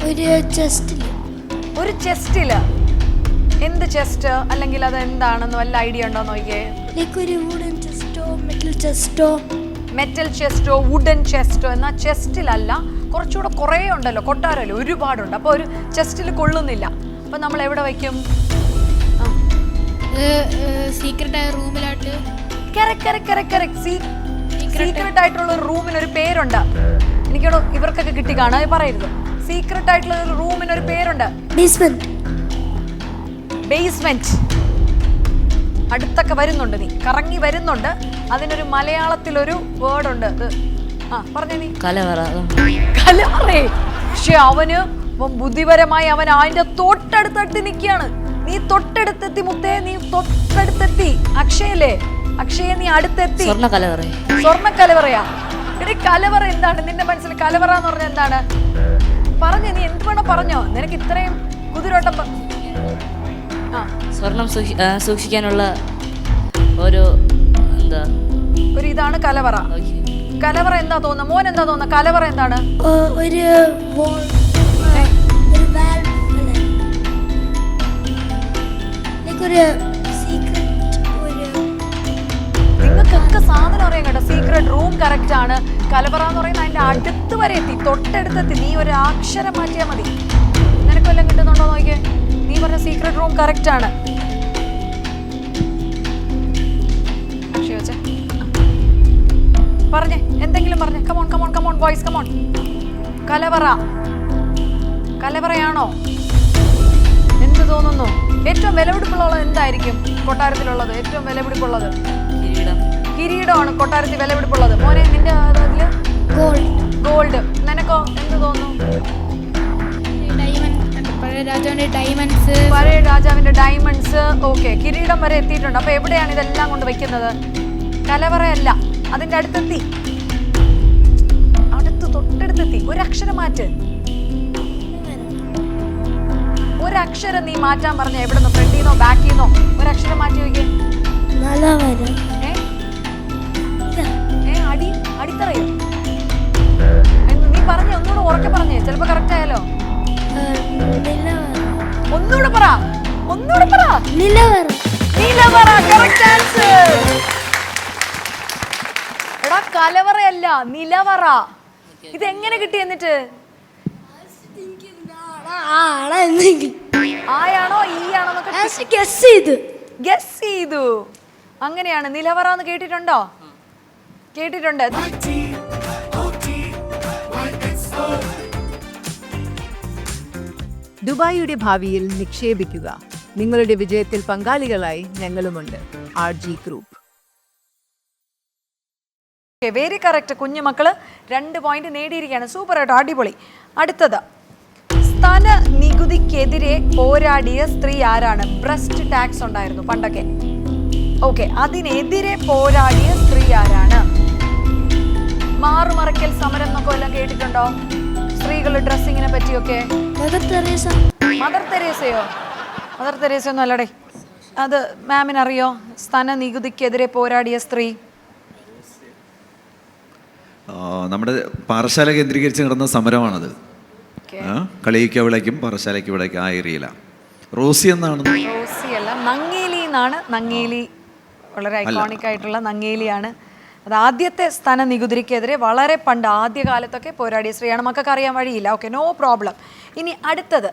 ഒരു ചെസ്റ്റിൽ. എന്ത് ചെസ്റ്റ്? അല്ലെങ്കിൽ അത് എന്താണെന്ന് വല്ല ഐഡിയ ഉണ്ടോ നോക്കിയേ? മെറ്റൽ ചെസ്റ്റോ വുഡൻ ചെസ്റ്റോ? എന്നാൽ ചെസ്റ്റിലല്ല, കുറച്ചുകൂടെ കുറേ ഉണ്ടല്ലോ, കൊട്ടാരമല്ലോ, ഒരുപാടുണ്ട്. അപ്പോൾ ഒരു ചെസ്റ്റിൽ കൊള്ളുന്നില്ല. അപ്പം നമ്മൾ എവിടെ വയ്ക്കും? സീക്രട്ട് റൂമിലായിട്ട്. സീക്രട്ട് ആയിട്ടുള്ള ഒരു റൂമിനൊരു പേരുണ്ട്. എനിക്കോട് ഇവർക്കൊക്കെ കിട്ടി കാണാൻ പറയരുത്. സീക്രട്ട് ആയിട്ടുള്ള ഒരു റൂമിനൊരു പേരുണ്ട്. ബേസ്മെന്റ്. അടുത്തൊക്കെ വരുന്നുണ്ട്, നീ കറങ്ങി വരുന്നുണ്ട്. അതിനൊരു മലയാളത്തിലൊരു വേർഡുണ്ട്. പറഞ്ഞ നീ. കലവറേ. പക്ഷെ അവന് ബുദ്ധിപരമായി അവൻ അതിന്റെ തൊട്ടടുത്തെത്തി നിൽക്കുകയാണ്. നീ തൊട്ടടുത്തെത്തി മുത്തേ, നീ തൊട്ടടുത്തെത്തി. അക്ഷയല്ലേ? അക്ഷയ നീ അടുത്തെത്തി. സ്വർണ്ണ കലവറയാ? എടി കലവറ എന്താണ് നിന്റെ മനസ്സിൽ? കലവറ എന്ന് പറഞ്ഞാൽ എന്താണ്? പറഞ്ഞോ, നീ എന്ത് വേണോ പറഞ്ഞോ. നിനക്ക് ഇത്രയും കുതിരോട്ടം. സ്വർണം സൂക്ഷിക്കാനുള്ള ഒരു ഇതാണ് കലവറ. കലവറ എന്താ തോന്നുന്നത്? മോൻ എന്താ തോന്നുന്നത്? കലവറ എന്താണ്? നിങ്ങൾക്കൊക്കെ സാധനം അറിയാം കേട്ടോ. സീക്രട്ട് റൂം കറക്റ്റ് ആണ്. കലവറ എന്ന് പറയുന്നത് അതിന്റെ അടുത്ത് വരെ എത്തി, തൊട്ടടുത്തെത്തി. നീ ഒരു അക്ഷരം മാറ്റിയാൽ മതി. നിനക്കൊല്ലം കിട്ടുന്നുണ്ടോ നോക്കിയേ. നീ പറഞ്ഞ സീക്രട്ട് റൂം കറക്റ്റ് ആണ്. പറഞ്ഞേ, എന്തെങ്കിലും പറഞ്ഞേ. Come on come on come on boys, come on. കലവറയാണോ? എന്ത് തോന്നുന്നു? ഏറ്റവും വിലപിടിപ്പുള്ളത് എന്തായിരിക്കും കൊട്ടാരത്തിലുള്ളത്? ഏറ്റവും വിലപിടിപ്പുള്ളത് കിരീടമാണ് കൊട്ടാരത്തിൽ വിലപിടിപ്പുള്ളത്. മോനെ നിന്റെ അതില് ഗോൾഡ്. നിനക്കോ എന്ത് തോന്നുന്നു? പഴയ രാജാവിന്റെ ഡയമണ്ട്സ്. ഓക്കെ, കിരീടം വരെ എത്തിയിട്ടുണ്ട്. അപ്പൊ എവിടെയാണ് ഇതെല്ലാം കൊണ്ട് വെക്കുന്നത്? കലവറയല്ല, അതിന്റെ അടുത്തെത്തി. തൊട്ടടുത്തെത്തി. ഒരക്ഷരം മാറ്റ്. ഒരക്ഷരം നീ മാറ്റാൻ പറഞ്ഞ എവിടെന്നോ? ഫ്രണ്ടിന്നോ ബാക്കിന്നോ? ഒരക്ഷരം മാറ്റി വയ്ക്കേ. അടിത്തറയോ? നീ പറഞ്ഞേ, ഒന്നുകൂടെ ഉറക്കെ പറഞ്ഞേ. ചിലപ്പോ കറക്റ്റ് ആയാലോ. ഒന്നുകൂടെ പറ. നിലവറ. Correct answer. എടാ കലവറയല്ല, നിലവറ. ഇതെങ്ങനെ കിട്ടി? എന്നിട്ട് ആയാണോ ഈ ആണോ ഗസ് ചെയ്തു. അങ്ങനെയാണ്. നിലവറ എന്ന് കേട്ടിട്ടുണ്ടോ? കേട്ടിട്ടുണ്ട്. ദുബായിയുടെ ഭാവിയിൽ നിക്ഷേപിക്കുക. നിങ്ങളുടെ വിജയത്തിൽ പങ്കാളികളായി ഞങ്ങളുമുണ്ട്. RG group. Very correct. കുഞ്ഞുമക്കള് 2 പോയിന്റ് നേടിയിരിക്കുകയാണ്. സൂപ്പർ ആയിട്ടോ, അടിപൊളി. അടുത്തത്, സ്ഥല നികുതിക്കെതിരെ പോരാടിയ സ്ത്രീ ആരാണ്? ബ്രസ്റ്റ് ടാക്സ് ഉണ്ടായിരുന്നു പണ്ടൊക്കെ. ഓക്കെ, അതിനെതിരെ പോരാടിയ സ്ത്രീ ആരാണ്? മാറുമറയ്ക്കൽ സമരം എന്നൊക്കെ എല്ലാം കേട്ടിട്ടുണ്ടോ? സ്ത്രീകളുടെ ഡ്രസ്സിങ്ങിനെ പറ്റിയൊക്കെ. മദർ തെരേസയോ? മദർ തെരേസ ഒന്നും അല്ലടേ. അത് മാമിനറിയോ? സ്ഥല നികുതിക്കെതിരെ പോരാടിയ സ്ത്രീ. നമ്മുടെ പാറശാല കേന്ദ്രീകരിച്ച് നടന്ന സമരമാണത്. കളിയിക്ക വിളയ്ക്കും പാറശാലയ്ക്ക് വിളയ്ക്കും. ആ ഏരിയയിലാണ്. റോസി എന്നാണ്. റോസി അല്ല, നങ്ങേലി എന്നാണ്. നങ്ങേലി വളരെ ഐക്കോണിക് ആയിട്ടുള്ള നങ്ങേലിയാണ്. അത് ആദ്യത്തെ സ്ഥല നികുതിക്കെതിരെ വളരെ പണ്ട് ആദ്യകാലത്തൊക്കെ പോരാടിയ സ്ത്രീയാണ്. മക്കൾക്ക് അറിയാൻ വഴിയില്ല. Okay, no problem. ഇനി അടുത്തത്,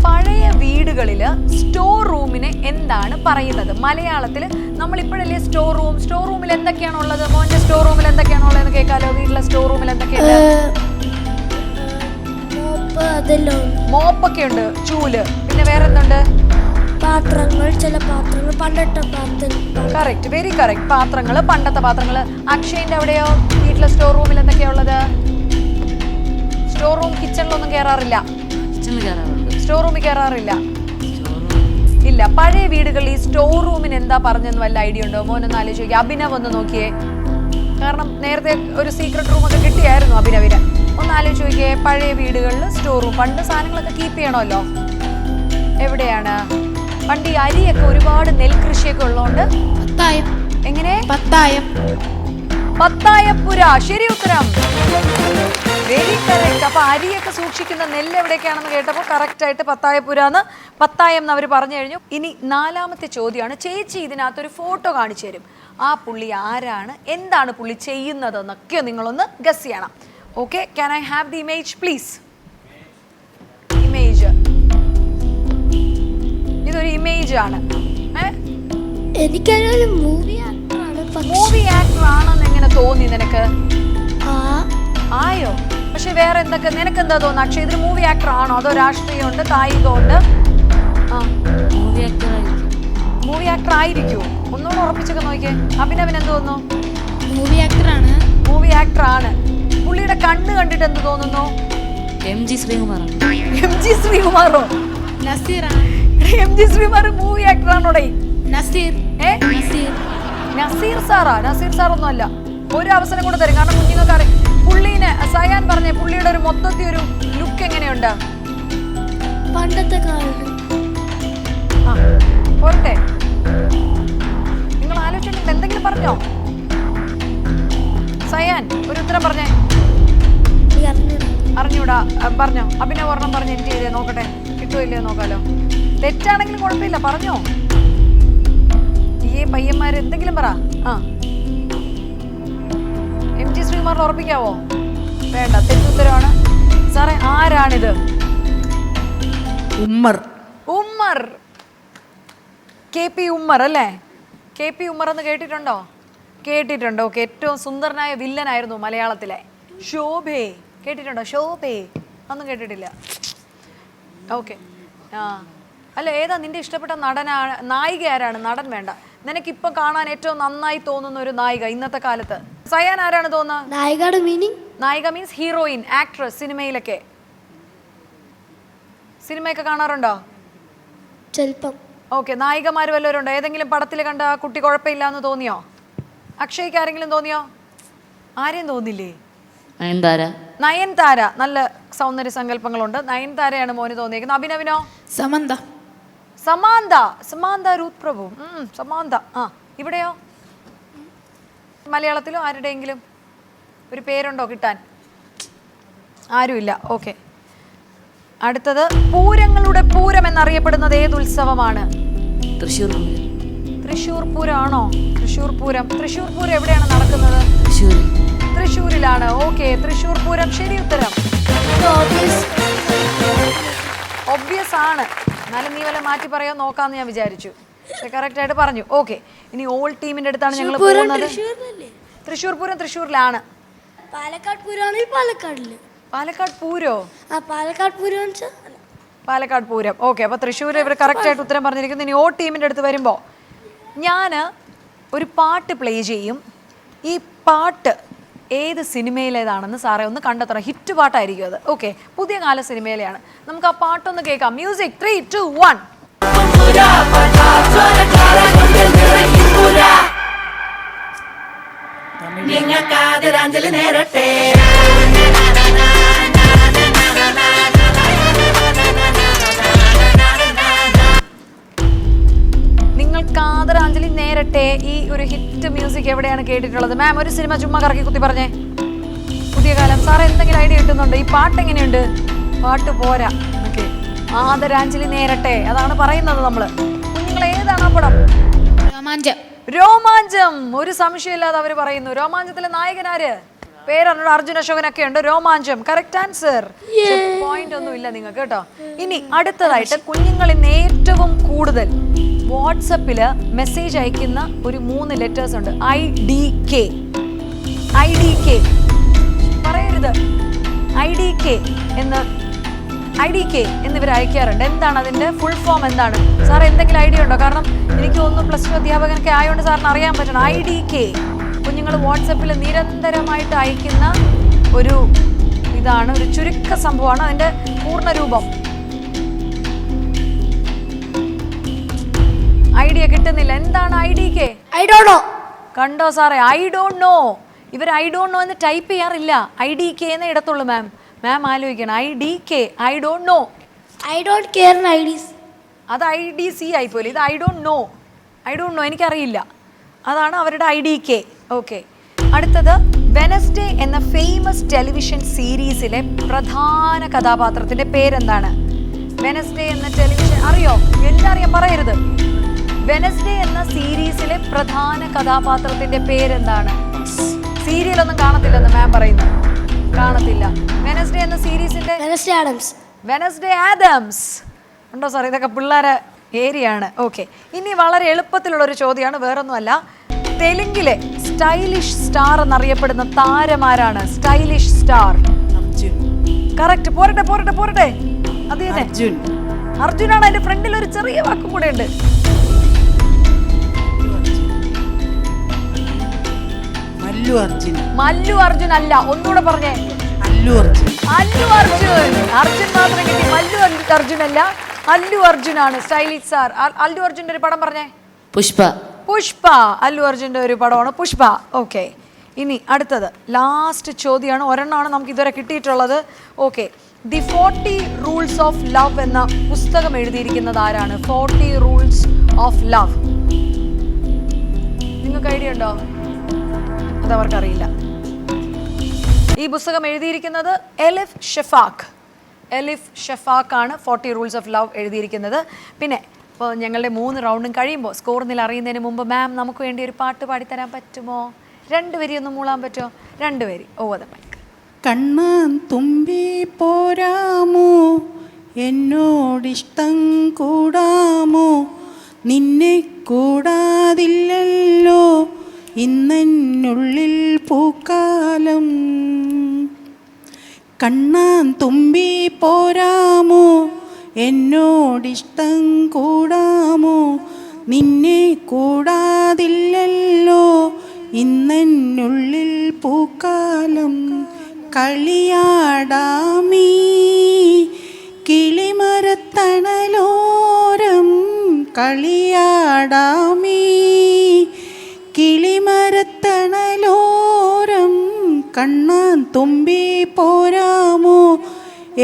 പഴയ വീടുകളിൽ സ്റ്റോർ റൂമിനെ എന്താണ് പറയുന്നത്? മലയാളത്തിൽ നമ്മൾ ഇപ്പോഴല്ലേ സ്റ്റോർ റൂമിൽ എന്തൊക്കെയാണ് ഉള്ളത്? മോന്റെ സ്റ്റോർ റൂമിൽ എന്തൊക്കെയാണ് ഉള്ളതെന്ന് കേൾക്കാലോ. വീട്ടിലെ സ്റ്റോർ റൂമിൽ എന്തൊക്കെയുണ്ട്? മോപ്പൊക്കെ ഉണ്ട്, ചൂല്, പിന്നെ വേറെ എന്തുണ്ട്? പാത്രങ്ങൾ, ചില പാത്രങ്ങൾ, പണ്ടത്തെ പാത്രങ്ങൾ. Correct, very correct. പാത്രങ്ങള്, പണ്ടത്തെ പാത്രങ്ങള്. അക്ഷയന്റെ അവിടെയോ വീട്ടിലെ സ്റ്റോർ റൂമിൽ എന്തൊക്കെയാ ഉള്ളത്? സ്റ്റോർ റൂം കിച്ചണിലൊന്നും കയറാറില്ല. സ്റ്റോർ റൂമിൽ കയറാറില്ല. ഇല്ല. പഴയ വീടുകളിൽ ഈ സ്റ്റോർ റൂമിന് എന്താ പറഞ്ഞെന്ന് വല്ല ഐഡിയ ഉണ്ടോ? മോനൊന്ന് ആലോചിച്ച് നോക്കി. അഭിനവ് ഒന്ന് നോക്കിയേ. കാരണം നേരത്തെ ഒരു സീക്രട്ട് റൂമൊക്കെ കിട്ടിയായിരുന്നു അഭിനവിന്. ഒന്ന് ആലോചിച്ച് നോക്കിയേ. പഴയ വീടുകളിൽ സ്റ്റോർ റൂം, പണ്ട് സാധനങ്ങളൊക്കെ കീപ്പ് ചെയ്യണമല്ലോ. എവിടെയാണ്? പണ്ട് ഈ അരിയൊക്കെ ഒരുപാട് നെൽകൃഷിയൊക്കെ ഉള്ളതുകൊണ്ട് എങ്ങനെ? പത്തായപ്പുര. ശരി ഉത്തരം, വെരി കറക്റ്റ്. അപ്പൊ അരിയൊക്കെ സൂക്ഷിക്കുന്ന നെല്ല് എവിടേക്കാണെന്ന് കേട്ടപ്പോൾ കറക്റ്റ് ആയിട്ട് പത്തായപ്പുരാന്ന്, പത്തായം എന്ന് അവർ പറഞ്ഞു കഴിഞ്ഞു. ഇനി 4ാമത്തെ ചോദ്യമാണ്. ചേച്ചി ഇതിനകത്തൊരു ഫോട്ടോ കാണിച്ചു തരും. ആ പുള്ളി ആരാണ്, എന്താണ് പുള്ളി ചെയ്യുന്നത് എന്നൊക്കെ നിങ്ങളൊന്ന് ഗസ് ചെയ്യണം. Okay, can I have the image please? Image, ഇതൊരു ഇമേജ് ആണ്. എനിക്കൊരു മൂവി ആക്ടർ ആണെന്ന് എങ്ങനെ തോന്നി നിനക്ക്? ആയോ? പക്ഷെ വേറെ എന്തൊക്കെ നിനക്ക് എന്താ തോന്നുന്നു അക്ഷയ്? ഇതിൽ മൂവി ആക്ടർ ആണോ അതോ രാഷ്ട്രീയമുണ്ട്, കായികമുണ്ട്? മൂവി ആക്ടർ ആയിരിക്കുമോ? ഒന്നുകൂടെ ഉറപ്പിച്ചൊക്കെ നോക്കിയേ. അഭിനവൻ എന്ത് തോന്നുന്നു? മൂവി ആക്ടറാണ്. മൂവി ആക്ടർ ആണ്. പുള്ളിയുടെ കണ്ണ് കണ്ടിട്ട് എന്ത് തോന്നുന്നു? MG ശ്രീകുമാറോ? MG ശ്രീകുമാർ മൂവി ആക്ടർ ആണോടെ? നസീർ സാറാ? നസീർ സാർ ഒന്നും അല്ല. ഒരു അവസരം കൂടെ തരും, കാരണം കുഞ്ഞുങ്ങൾക്ക് അറിയാം. പുള്ളീനെ സയാൻ പറഞ്ഞേ, പുള്ളിയുടെ ഒരു മൊത്തത്തിൽ ഒരു ലുക്ക് എങ്ങനെയുണ്ട്? പണ്ടത്തെ കാലത്ത്. പോരട്ടെ, നിങ്ങൾ ആലോചിച്ചിട്ട് എന്തെങ്കിലും പറഞ്ഞോ? സയാൻ ഒരു ഉത്തരം പറഞ്ഞേ. അറിഞ്ഞൂടാ, പറഞ്ഞോ. അഭിനവ് ഒരെണ്ണം പറഞ്ഞ് എനിക്ക് ചെയ്തേ നോക്കട്ടെ, കിട്ടുമോ ഇല്ലയോ നോക്കാലോ. തെറ്റാണെങ്കിലും കുഴപ്പമില്ല, പറഞ്ഞോ. ഈ പയ്യന്മാര് എന്തെങ്കിലും പറ. MG ശ്രീകുമാറിൽ ഉറപ്പിക്കാവോ? വേണ്ട, തെറ്റുത്തരമാണ്. സാറേ, ആരാണിത്? ഉമ്മർ. KP ഉമ്മർ അല്ലേ? KP ഉമ്മർ എന്ന് കേട്ടിട്ടുണ്ടോ? കേട്ടിട്ടുണ്ട്. ഓക്കെ, ഏറ്റവും സുന്ദരനായ വില്ലനായിരുന്നു മലയാളത്തിലെ. ശോഭേ കേട്ടിട്ടുണ്ടോ? ശോഭേ ഒന്നും കേട്ടിട്ടില്ല. ഓക്കെ, അല്ല, ഏതാ നിന്റെ ഇഷ്ടപ്പെട്ട നടനാണ്? നായിക ആരാണ്? നടൻ വേണ്ട. നിനക്കിപ്പോൾ കാണാൻ ഏറ്റവും നന്നായി തോന്നുന്ന ഒരു നായിക ഇന്നത്തെ കാലത്ത്? സയാൻ ആരാണ് തോന്നുന്നത്? നായിക മീൻസ് ഹീറോയിൻ, ആക്ട്രസ്. സിനിമയിലൊക്കെ സിനിമയൊക്കെ കാണാറുണ്ടോ? ചിലപ്പം. ഓക്കെ, നായികമാർ വല്ലവരും ഉണ്ടോ? ഏതെങ്കിലും പടത്തിൽ കണ്ട കുട്ടി കുഴപ്പമില്ല എന്ന് തോന്നിയോ? അക്ഷയ്ക്ക് ആരെങ്കിലും തോന്നിയോ? ആരെയും തോന്നില്ലേ? നയൻതാര. നല്ല സൗന്ദര്യ സങ്കല്പങ്ങളുണ്ട്. നയൻതാരയാണ് മോന് തോന്നിയിരിക്കുന്നത്. അഭിനവിനോ? സമാന്ത രൂത് പ്രഭു. സമാന്ത. ഇവിടെയോ? മലയാളത്തിലോ ആരുടെയെങ്കിലും ഒരു പേരുണ്ടോ കിട്ടാൻ? ആരുമില്ല. ഓക്കെ, അടുത്തത്. പൂരങ്ങളുടെ പൂരം എന്നറിയപ്പെടുന്നത് ഏത് ഉത്സവമാണ്? തൃശ്ശൂർ പൂരമാണോ? തൃശ്ശൂർ പൂരം എവിടെയാണ് നടക്കുന്നത്? തൃശ്ശൂരിലാണ്. ഓക്കെ, തൃശ്ശൂർ പൂരം. ശരി ഉത്തരം. ഒബ്വിയസ് ആണ്, എന്നാലും നീ വല്ല മാറ്റി പറയാൻ നോക്കാന്ന് ഞാൻ വിചാരിച്ചു. കറക്റ്റ് ആയിട്ട് പറഞ്ഞു. ഓക്കെ, ഇനി ഓൾ ടീമിന്റെ അടുത്താണ് ഞങ്ങൾ പോകുന്നത്. തൃശ്ശൂർ പൂരം തൃശ്ശൂരിലാണ്. പാലക്കാട് പൂരോ? പാലക്കാട് പൂരം. ഓക്കെ, അപ്പൊ തൃശ്ശൂർ ഇവർ കറക്റ്റ് ആയിട്ട് ഉത്തരം പറഞ്ഞിരിക്കുന്നു. ഇനി ഓ ടീമിന്റെ അടുത്ത് വരുമ്പോൾ ഞാൻ ഒരു പാട്ട് പ്ലേ ചെയ്യും. ഈ പാട്ട് ഏത് സിനിമയിലേതാണെന്ന് സാറേ ഒന്ന് കണ്ടെത്തണം. ഹിറ്റ് പാട്ടായിരിക്കും അത്. ഓക്കെ, പുതിയ കാല സിനിമയിലെയാണ്. നമുക്ക് ആ പാട്ടൊന്ന് കേൾക്കാം. മ്യൂസിക് 3, 2, 1. നിങ്ങൾക്ക് ആദരാഞ്ജലി നേരട്ടെ. ഈ ഒരു ഹിറ്റ് മ്യൂസിക് എവിടെയാണ് കേട്ടിട്ടുള്ളത്? മാം, ഒരു സിനിമ ചുമ്മാ കറക്കി കുത്തി പറഞ്ഞേ. പുതിയ കാലം. സാറേ, എന്തെങ്കിലും ഐഡിയ കിട്ടുന്നുണ്ട്? ഈ പാട്ട് എങ്ങനെയുണ്ട്? പാട്ട് പോരാ. ഓക്കെ, ആദരാഞ്ജലി നേരട്ടെ അതാണ് പറയുന്നത് നമ്മള്. കുഞ്ഞുങ്ങൾ, ഏതാണ് ആ പടം? രോമാഞ്ചം. ഒരു സംശയമില്ലാതെ അവർ പറയുന്നു. രോമാഞ്ചത്തിലെ നായകനാര്? പേരറിഞ്ഞ അർജുൻ അശോകനൊക്കെ ഉണ്ട്. രോമാഞ്ചം കറക്റ്റ് ആൻസർ. പോയിന്റ് ഒന്നും ഇല്ല നിങ്ങൾക്ക് കേട്ടോ. ഇനി അടുത്തതായിട്ട്, കുഞ്ഞുങ്ങൾ ഇന്ന് ഏറ്റവും കൂടുതൽ വാട്സപ്പിൽ മെസ്സേജ് അയക്കുന്ന ഒരു 3 ലെറ്റേഴ്സ് ഉണ്ട്. IDK. പറയരുത്. IDK എന്നിവർ അയക്കാറുണ്ട്. എന്താണ് അതിൻ്റെ ഫുൾ ഫോം? എന്താണ് സാർ? എന്തെങ്കിലും ഐഡിയ ഉണ്ടോ? കാരണം എനിക്ക് തോന്നുന്നു +2 അധ്യാപകനൊക്കെ ആയതുകൊണ്ട് സാറിന് അറിയാൻ പറ്റണം. IDK കുഞ്ഞുങ്ങൾ വാട്സപ്പിൽ നിരന്തരമായിട്ട് അയക്കുന്ന ഒരു ഇതാണ്, ഒരു ചുരുക്ക സംഭവമാണ്. അതിൻ്റെ പൂർണ്ണരൂപം ഐഡിയ കിട്ടുന്നില്ല. എന്താണ് IDK? I don't know. കണ്ടോ സാറേ, ഐ ഡോണ്ട് നോ. ഇവർ ഐ ഡോണ്ട് നോ എന്ന് ടൈപ്പ് ചെയ്യാറില്ല. IDK എന്നേ ഇടത്തുള്ളൂ. മാം ആലോചിക്കണം. IDK, I don't know. I don't care IDs. അത് IDC ആയിപ്പോലെ. ഇത് ഐ ഡോണ്ട് നോ. എനിക്കറിയില്ല. അതാണ് അവരുടെ IDK. ഓക്കെ, അടുത്തത് വെനസ്ഡേ എന്ന ഫേമസ് ടെലിവിഷൻ സീരീസിലെ പ്രധാന കഥാപാത്രത്തിന്റെ പേരെന്താണ്? വെനസ്ഡേ എന്ന ടെലിവിഷൻ അറിയോ? എല്ലാം അറിയാം, പറയരുത്. വെനസ്ഡേ എന്ന സീരീസിലെ പ്രധാന കഥാപാത്രത്തിന്റെ പേരെന്താണ്? സീരിയലൊന്നും കാണത്തില്ലെന്ന് മാം പറയുന്നു. കാണത്തില്ല. വെനസ്ഡേ എന്ന സീരീസിന്റെ വെനസ്ഡേ ആഡംസ് ഉണ്ടോ സാർ? ഇതൊക്കെ പിള്ളേരെ ഏരിയയാണ്. ഓക്കെ, ഇനി വളരെ എളുപ്പത്തിലുള്ളൊരു ചോദ്യമാണ്, വേറൊന്നുമല്ല. തെലുങ്കിലെ സ്റ്റൈലിഷ് സ്റ്റാർ എന്നറിയപ്പെടുന്ന താരമാരാണ്? Stylish star. കറക്റ്റ്. പോരട്ടെ. അതെ, അർജുനാണ്. അതിന്റെ ഫ്രണ്ടിൽ ഒരു ചെറിയ വാക്കും കൂടെ ഉണ്ട്. മല്ലു അർജുൻ അല്ല. ഒന്നുകൂടെ പറഞ്ഞേ. അല്ലു അർജുൻ മാത്രം കിട്ടി. മല്ലു അർജുൻ അല്ല, അല്ലു അർജുനാണ് സ്റ്റൈലിഷ് സ്റ്റാർ. അല്ലു അർജുന്റെ ഒരു പടം പറഞ്ഞേ. പുഷ്പ. അല്ലു അർജുന്റെ ഒരു പടമാണ് പുഷ്പ. ഓക്കെ, ഇനി അടുത്തത് ലാസ്റ്റ് ചോദ്യമാണ്. ഒരെണ്ണമാണ് നമുക്ക് ഇതുവരെ കിട്ടിയിട്ടുള്ളത്. Okay, the 40 rules of love എന്ന പുസ്തകം എഴുതിയിരിക്കുന്നത് ആരാണ്? 40 റൂൾസ് ഓഫ് ലവ്. നിങ്ങൾക്ക് ഐഡിയ ഉണ്ടോ? അതവർക്കറിയില്ല. ഈ പുസ്തകം എഴുതിയിരിക്കുന്നത് എലിഫ് ഷെഫാക്ക് ആണ് 40 റൂൾസ് ഓഫ് ലവ് എഴുതിയിരിക്കുന്നത്. പിന്നെ ഇപ്പോൾ ഞങ്ങളുടെ 3 റൗണ്ടും കഴിയുമ്പോൾ സ്കോർ നില അറിയുന്നതിന് മുമ്പ് മാം നമുക്ക് വേണ്ടി ഒരു പാട്ട് പാടിത്തരാൻ പറ്റുമോ? 2 വരി ഒന്ന് മൂളാൻ പറ്റുമോ? 2 വരി. Over the mic. കണ്ണാൻ തുമ്പി പോരാമോ, എന്നോടിഷ്ടം കൂടാമോ, നിന്നെ കൂടാതില്ലല്ലോ ഇന്നെന്നുള്ളിൽ പൂക്കാലം. കണ്ണാൻ തുമ്പി പോരാമോ, എന്നോടിഷ്ടം കൂടാമോ, നിന്നെ കൂടാതില്ലല്ലോ ഇന്നെന്നുള്ളിൽ പൂക്കാലം. കളിയാടാമീ കിളിമരത്തണലോരം, കളിയാടാമീ കിളിമരത്തണലോരം, കണ്ണാൻ തുമ്പി പോരാമോ,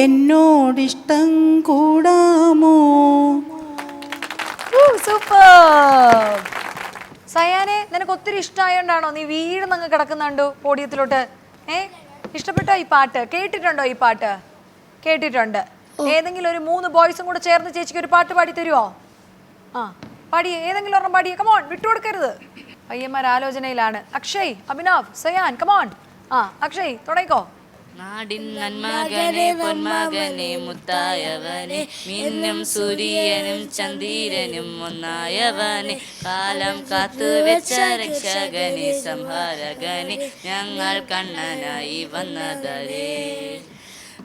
എന്നോടിഷ്ടം കൂടാമോ. സൂപ്പർ. സയാനെ, നിനക്ക് ഒത്തിരി ഇഷ്ടമായോണ്ടാണോ നീ വീഴുന്നങ്ങ് കിടക്കുന്നുണ്ടോ പോഡിയത്തിലോട്ട്? ഇഷ്ടപ്പെട്ടോ ഈ പാട്ട്? കേട്ടിട്ടുണ്ടോ ഈ പാട്ട്? കേട്ടിട്ടുണ്ട്. ഏതെങ്കിലും ഒരു 3 ബോയ്സും കൂടെ ചേർന്ന് ചേച്ചിക്ക് ഒരു പാട്ട് പാടി തരുമോ? പാടിയേ, ഏതെങ്കിലും ഒരെണ്ണം പാടിയേ. കമോൺ, വിട്ടുകൊടുക്കരുത്. പയ്യന്മാർ ആലോചനയിലാണ്. അക്ഷയ്, അഭിനവ്, സയാൻ, കമോൺ. അക്ഷയ് തുടങ്ങിക്കോ. നാടിൻ നന്മകനെ പൊന്മകനെ മുത്തായവനെ, മിന്നും സൂര്യനും ചന്ദ്രനും ഒന്നായവനെ, കാലം കാത്തുവെച്ച രക്ഷകനെ സംഹാരകനെ, ഞങ്ങൾ കണ്ണനായി വന്നതരേ.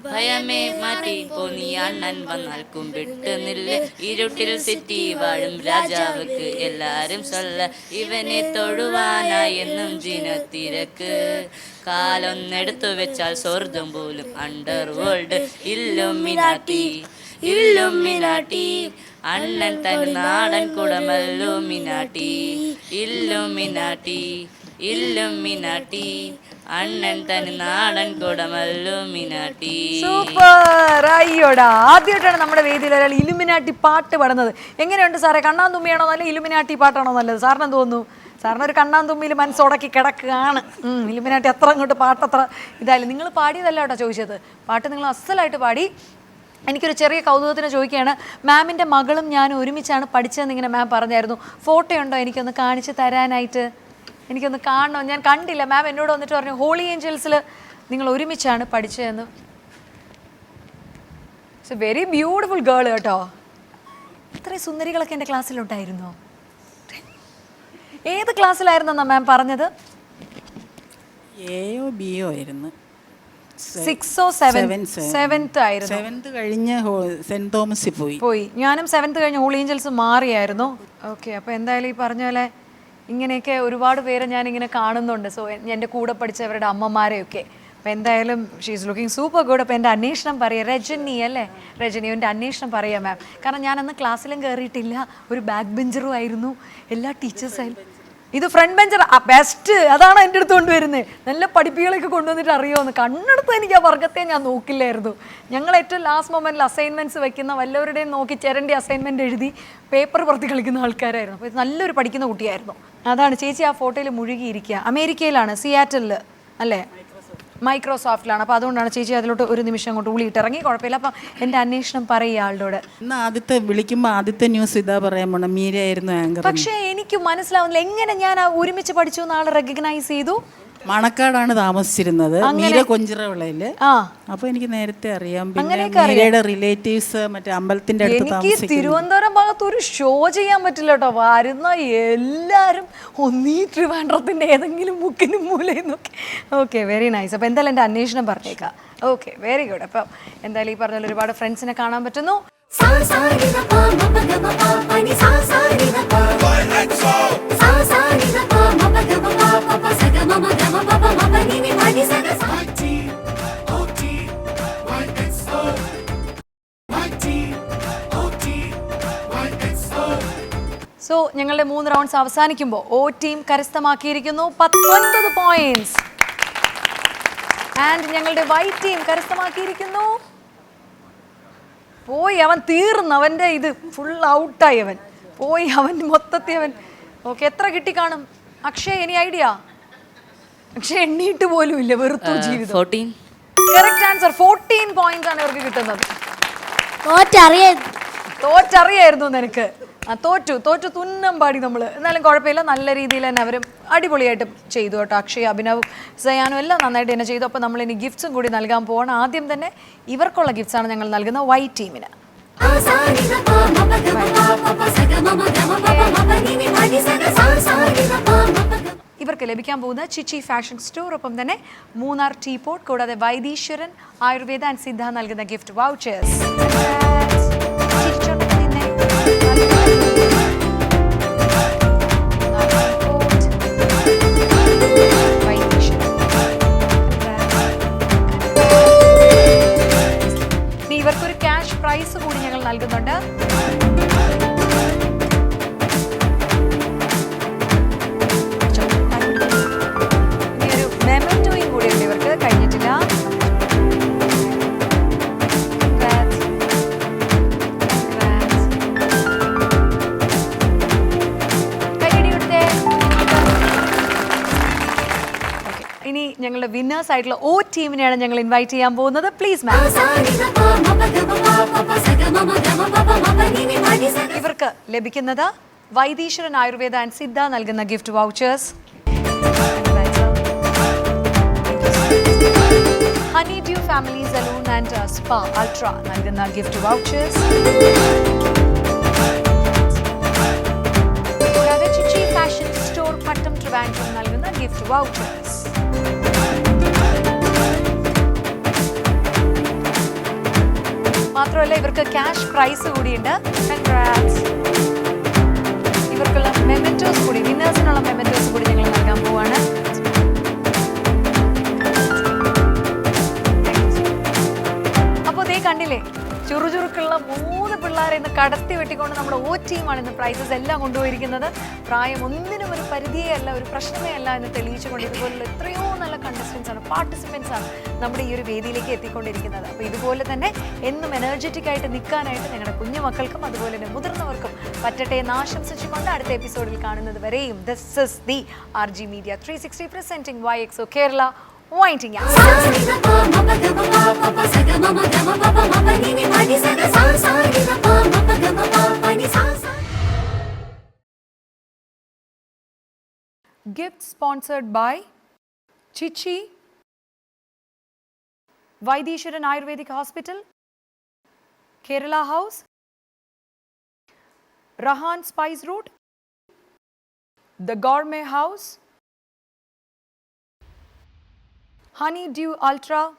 ഭയമേ മാറ്റി പോനി അണ്ണൻ വന്നാൽ കുമ്പിട്ട് നില്ല്, ഇരുട്ടിൽ സിറ്റി വാഴും രാജാവുക്ക് എല്ലാരും ചൊല്ല, ഇവനെ തൊഴുവാനായി എന്നും ജിനത്തിരക്ക്. കാലൊന്നെടുത്തു വെച്ചാൽ സ്വർഗം പോലും അണ്ടർ വേൾഡ്. ഇല്ലുമിനാട്ടി അണ്ണൻ തൻ നാടൻ കുടമല്ലുമിനാട്ടി. ഇല്ലുമിനാട്ടി അണ്ണൻ തൻ നാടൻ കുടമല്ലുമിനാട്ടി. സൂപ്പർ. അയ്യോടാ, ആദ്യമായിട്ടാണ് നമ്മുടെ വേദിയിൽ ഒരാൾ ഇലുമിനാട്ടി പാട്ട് പാടുന്നത്. എങ്ങനെയുണ്ട് സാറേ? കണ്ണാൻ തുമ്മിയാണോ നല്ലത്, ഇലുമിനാട്ടി പാട്ടാണോ നല്ലത്? സാറിന് തോന്നുന്നു? സാറിന് ഒരു കണ്ണാൻ തുമ്മിയിൽ മനസ്സുടക്കി കിടക്കുകയാണ്. ഇലുമിനാട്ടി അത്ര അങ്ങോട്ട് പാട്ടത്ര ഇതായാലും. നിങ്ങൾ പാടിയതല്ല കേട്ടോ ചോദിച്ചത്. പാട്ട് നിങ്ങൾ അസലായിട്ട് പാടി. എനിക്കൊരു ചെറിയ കൗതുകത്തിന് ചോദിക്കുകയാണ്. മാമിൻ്റെ മകളും ഞാനും ഒരുമിച്ചാണ് പഠിച്ചതെന്ന് ഇങ്ങനെ മാം പറഞ്ഞായിരുന്നു. ഫോട്ടോ ഉണ്ടോ എനിക്കൊന്ന് കാണിച്ച് തരാനായിട്ട്? എനിക്കൊന്ന് കാണണോ? ഞാൻ കണ്ടില്ല. മാം എന്നോട് വന്നിട്ട് പറഞ്ഞു ഹോളി ഏഞ്ചൽസിൽ നിങ്ങൾ ഒരുമിച്ചാണ് പഠിച്ചതെന്ന്. It's a very beautiful girl കേട്ടോ. ഇത്രയും സുന്ദരികളൊക്കെ എൻ്റെ ക്ലാസ്സിലുണ്ടായിരുന്നോ? ഏത് ക്ലാസ്സിലായിരുന്നെന്നാ മാം പറഞ്ഞത്? എയോ ബിയോ ആയിരുന്നു. 6th or 7th ആയിരുന്നു. 7th കഴിഞ്ഞ് സെൻറ് തോമസിൽ പോയി. ഞാനും 7th കഴിഞ്ഞ് ഹോളി ഏഞ്ചൽസ് മാറിയായിരുന്നു. ഓക്കെ, അപ്പോൾ എന്തായാലും ഈ പറഞ്ഞ പോലെ ഇങ്ങനെയൊക്കെ ഒരുപാട് പേരെ ഞാനിങ്ങനെ കാണുന്നുണ്ട്. സോ എൻ്റെ കൂടെ പഠിച്ചവരുടെ അമ്മമാരെയൊക്കെ. അപ്പോൾ എന്തായാലും ഷീസ് ലുക്കിംഗ് സൂപ്പർ ഗുഡ്. അപ്പോൾ എൻ്റെ അന്വേഷണം പറയുക, രജനി അല്ലേ? രജനി, എൻ്റെ അന്വേഷണം പറയാം മാം. കാരണം ഞാനന്ന് ക്ലാസ്സിലും കയറിയിട്ടില്ല, ഒരു ബാക്ക് ബെഞ്ചറും ആയിരുന്നു, എല്ലാ ടീച്ചേഴ്സായിരുന്നു. ഇത് ഫ്രണ്ട് ബെഞ്ചർ ബെസ്റ്റ്, അതാണ് എൻ്റെ അടുത്ത് കൊണ്ടുവരുന്നത്. നല്ല പഠിപ്പികളൊക്കെ കൊണ്ടുവന്നിട്ട് അറിയുമെന്ന്. കണ്ണെടുത്ത് എനിക്ക് ആ വർഗത്തെ ഞാൻ നോക്കില്ലായിരുന്നു. ഞങ്ങൾ ഏറ്റവും ലാസ്റ്റ് മൊമെൻറ്റിൽ അസൈൻമെൻറ്റ്സ് വെക്കുന്ന വല്ലവരുടെയും നോക്കി ചിരണ്ടി അസൈൻമെൻറ്റ് എഴുതി പേപ്പർ പുറത്ത് കളിക്കുന്ന ആൾക്കാരായിരുന്നു. അപ്പോൾ ഇത് നല്ലൊരു പഠിക്കുന്ന കുട്ടിയായിരുന്നു. അതാണ് ചേച്ചി ആ ഫോട്ടോയിൽ മുഴുകിയിരിക്കുക. അമേരിക്കയിലാണ്, സിയാറ്റലിൽ അല്ലേ? മൈക്രോസോഫ്റ്റിലാണ്. അപ്പോൾ അതുകൊണ്ടാണ് ചേച്ചി അതിലോട്ട് ഒരു നിമിഷം അങ്ങോട്ട് ഉള്ളിയിട്ടിറങ്ങി. കുഴപ്പമില്ല. അപ്പം എൻ്റെ അന്വേഷണം പറയുക ആളുടെ. ഇന്ന് ആദ്യത്തെ വിളിക്കുമ്പോൾ ആദ്യത്തെ ന്യൂസ് ഇതാ പറയാൻ പോണം, മീരയായിരുന്നു ആങ്കർ. പക്ഷേ എനിക്ക് മനസ്സിലാവുന്നില്ല എങ്ങനെ ഞാൻ ആ ഒരുമിച്ച് പഠിച്ചു എന്ന് ആൾ റെക്കഗ്നൈസ് ചെയ്തു. മണക്കാടാണ് താമസിച്ചിരുന്നത്, മീര കൊഞ്ചിറവിളയില്. അപ്പൊ എനിക്ക് നേരത്തെ അറിയാം. പിന്നെ മീരയുടെ റിലേറ്റീവ്സ് മറ്റേ അമ്പലത്തിന്റെ അടുത്ത് എനിക്ക് തിരുവനന്തപുരം ഭാഗത്ത് ഒരു ഷോ ചെയ്യാൻ പറ്റില്ല കേട്ടോ. വരുന്ന എല്ലാവരും ഒന്നീ ട്രിവാൻഡ്രത്തിന്റെ ഏതെങ്കിലും മുക്കിനും മൂലയിൽ നോക്കി. Okay, very nice. അപ്പോൾ എന്തായാലും എൻ്റെ അന്വേഷണം പറഞ്ഞേക്കാം. Okay, very good. അപ്പം എന്തായാലും ഈ പറഞ്ഞ ഒരുപാട് ഫ്രണ്ട്സിനെ കാണാൻ പറ്റുന്നു. സോ ഞങ്ങളുടെ 3 റൗണ്ട്സ് അവസാനിക്കുമ്പോൾ O ടീം കരസ്ഥമാക്കിയിരിക്കുന്നു 19 പോയിന്റ്സ്. ആൻഡ് ഞങ്ങളുടെ Y ടീം കരസ്ഥമാക്കിയിരിക്കുന്നു, പോയി അവൻ തീർന്നു, അവൻ്റെ ഇത് ഫുൾ ഔട്ടായി, അവൻ പോയി, അവൻ മൊത്തത്തിൽ അവൻ. ഓക്കെ, എത്ര കിട്ടിക്കാണും അക്ഷയ്? Any idea? അക്ഷയ് എണ്ണീട്ട് പോലും ഇല്ല, വെറുത്തു ജീവിതം. 14. Correct answer. 14 പോയിന്റ്സ് ആണ് ഇവർക്ക് കിട്ടുന്നത്. തോറ്ററിയായിരുന്നു നിനക്ക്. തോറ്റു തുന്നം പാടി നമ്മൾ. എന്നാലും കുഴപ്പമില്ല, നല്ല രീതിയിൽ തന്നെ അവരും അടിപൊളിയായിട്ട് ചെയ്തു കേട്ടോ. അക്ഷയ്, അഭിനവ്, സയാനും എല്ലാം നന്നായിട്ട് തന്നെ ചെയ്തു. അപ്പോൾ നമ്മൾ ഇനി ഗിഫ്റ്റ്സും കൂടി നൽകാൻ പോകണം. ആദ്യം തന്നെ ഇവർക്കുള്ള ഗിഫ്റ്റ്സ് ആണ് ഞങ്ങൾ നൽകുന്നത് Y ടീമിന്. ഇവർക്ക് ലഭിക്കാൻ പോകുന്ന ചിച്ചി ഫാഷൻ സ്റ്റോർ, ഒപ്പം തന്നെ മൂന്നാർ ടീ പോട്ട്, കൂടാതെ വൈദീശ്വരൻ ആയുർവേദ ആൻഡ് സിദ്ധ നൽകുന്ന ഗിഫ്റ്റ് വൗച്ചേഴ്സ്. ഇവർക്കൊരു ക്യാഷ് പ്രൈസ് കൂടി ഞങ്ങൾ നൽകുന്നുണ്ട്. ഇനി ഒരു മെമന്റോയും കൂടിയുണ്ട് ഇവർക്ക്, കഴിഞ്ഞിട്ടില്ല. ഇനി ഞങ്ങളുടെ വിന്നേഴ്സ് ആയിട്ടുള്ള O ടീമിനെയാണ് ഞങ്ങൾ ഇൻവൈറ്റ് ചെയ്യാൻ പോകുന്നത്. പ്ലീസ് മാം. ഇവർക്ക് ലഭിക്കുന്നത് വൈദീശ്വരൻ ആയുർവേദ ആൻഡ് സിദ്ധ നൽകുന്ന gift vouchers, honey due family salon and spa ultra നൽകുന്ന ഗിഫ്റ്റ് വൗച്ചേഴ്സ്, കൂടാതെ ചിച്ചി ഫാഷൻ സ്റ്റോർ പട്ടം ട്രിവാൻഡ്രം നൽകുന്ന ഗിഫ്റ്റ് വൗച്ചേഴ്സ്. മാത്രമല്ല ഇവർക്ക് ക്യാഷ് പ്രൈസ് കൂടിയുണ്ട്. കൺഗ്രാറ്റ്സ്. ഇവർക്കുള്ള മെമന്റോസ് കൂടി, വിന്നേഴ്സിനുള്ള മെമന്റോസ് കൂടി ഞങ്ങൾ നൽകാൻ പോവാണ്. അപ്പോൾ ദേ കണ്ടില്ലേ, ചുറുചുറുക്കുള്ള 3 പിള്ളേരെ ഇന്ന് കടത്തി വെട്ടിക്കൊണ്ട് നമ്മുടെ O ടീമാണ് ഇന്ന് പ്രൈസസ് എല്ലാം കൊണ്ടുപോയിരിക്കുന്നത്. പ്രായം ഒന്നിനും ഒരു പരിധിയേ അല്ല, ഒരു പ്രശ്നമേ അല്ല എന്ന് തെളിയിച്ചുകൊണ്ട് ഇതുപോലുള്ള എത്രയോ നല്ല കണ്ടസ്റ്റൻസ് ആണ്, പാർട്ടിസിപ്പൻസ് ആണ് നമ്മുടെ ഈ ഒരു വേദിയിലേക്ക് എത്തിക്കൊണ്ടിരിക്കുന്നത്. അപ്പോൾ ഇതുപോലെ തന്നെ എന്നും എനർജറ്റിക് ആയിട്ട് നിൽക്കാനായിട്ട് നിങ്ങളുടെ കുഞ്ഞു മക്കൾക്കും അതുപോലെ തന്നെ മുതിർന്നവർക്കും പറ്റട്ടെ എന്ന് ആശംസിച്ചുകൊണ്ട് അടുത്ത എപ്പിസോഡിൽ കാണുന്നത് വരെയും this is the RG Media 360 presenting YXO Kerala winding up. Gift sponsored by Chichi, Vaidishwaran Ayurvedic Hospital, Kerala House, Rahan Spice Route, The Gourmet House, Honey Dew Ultra,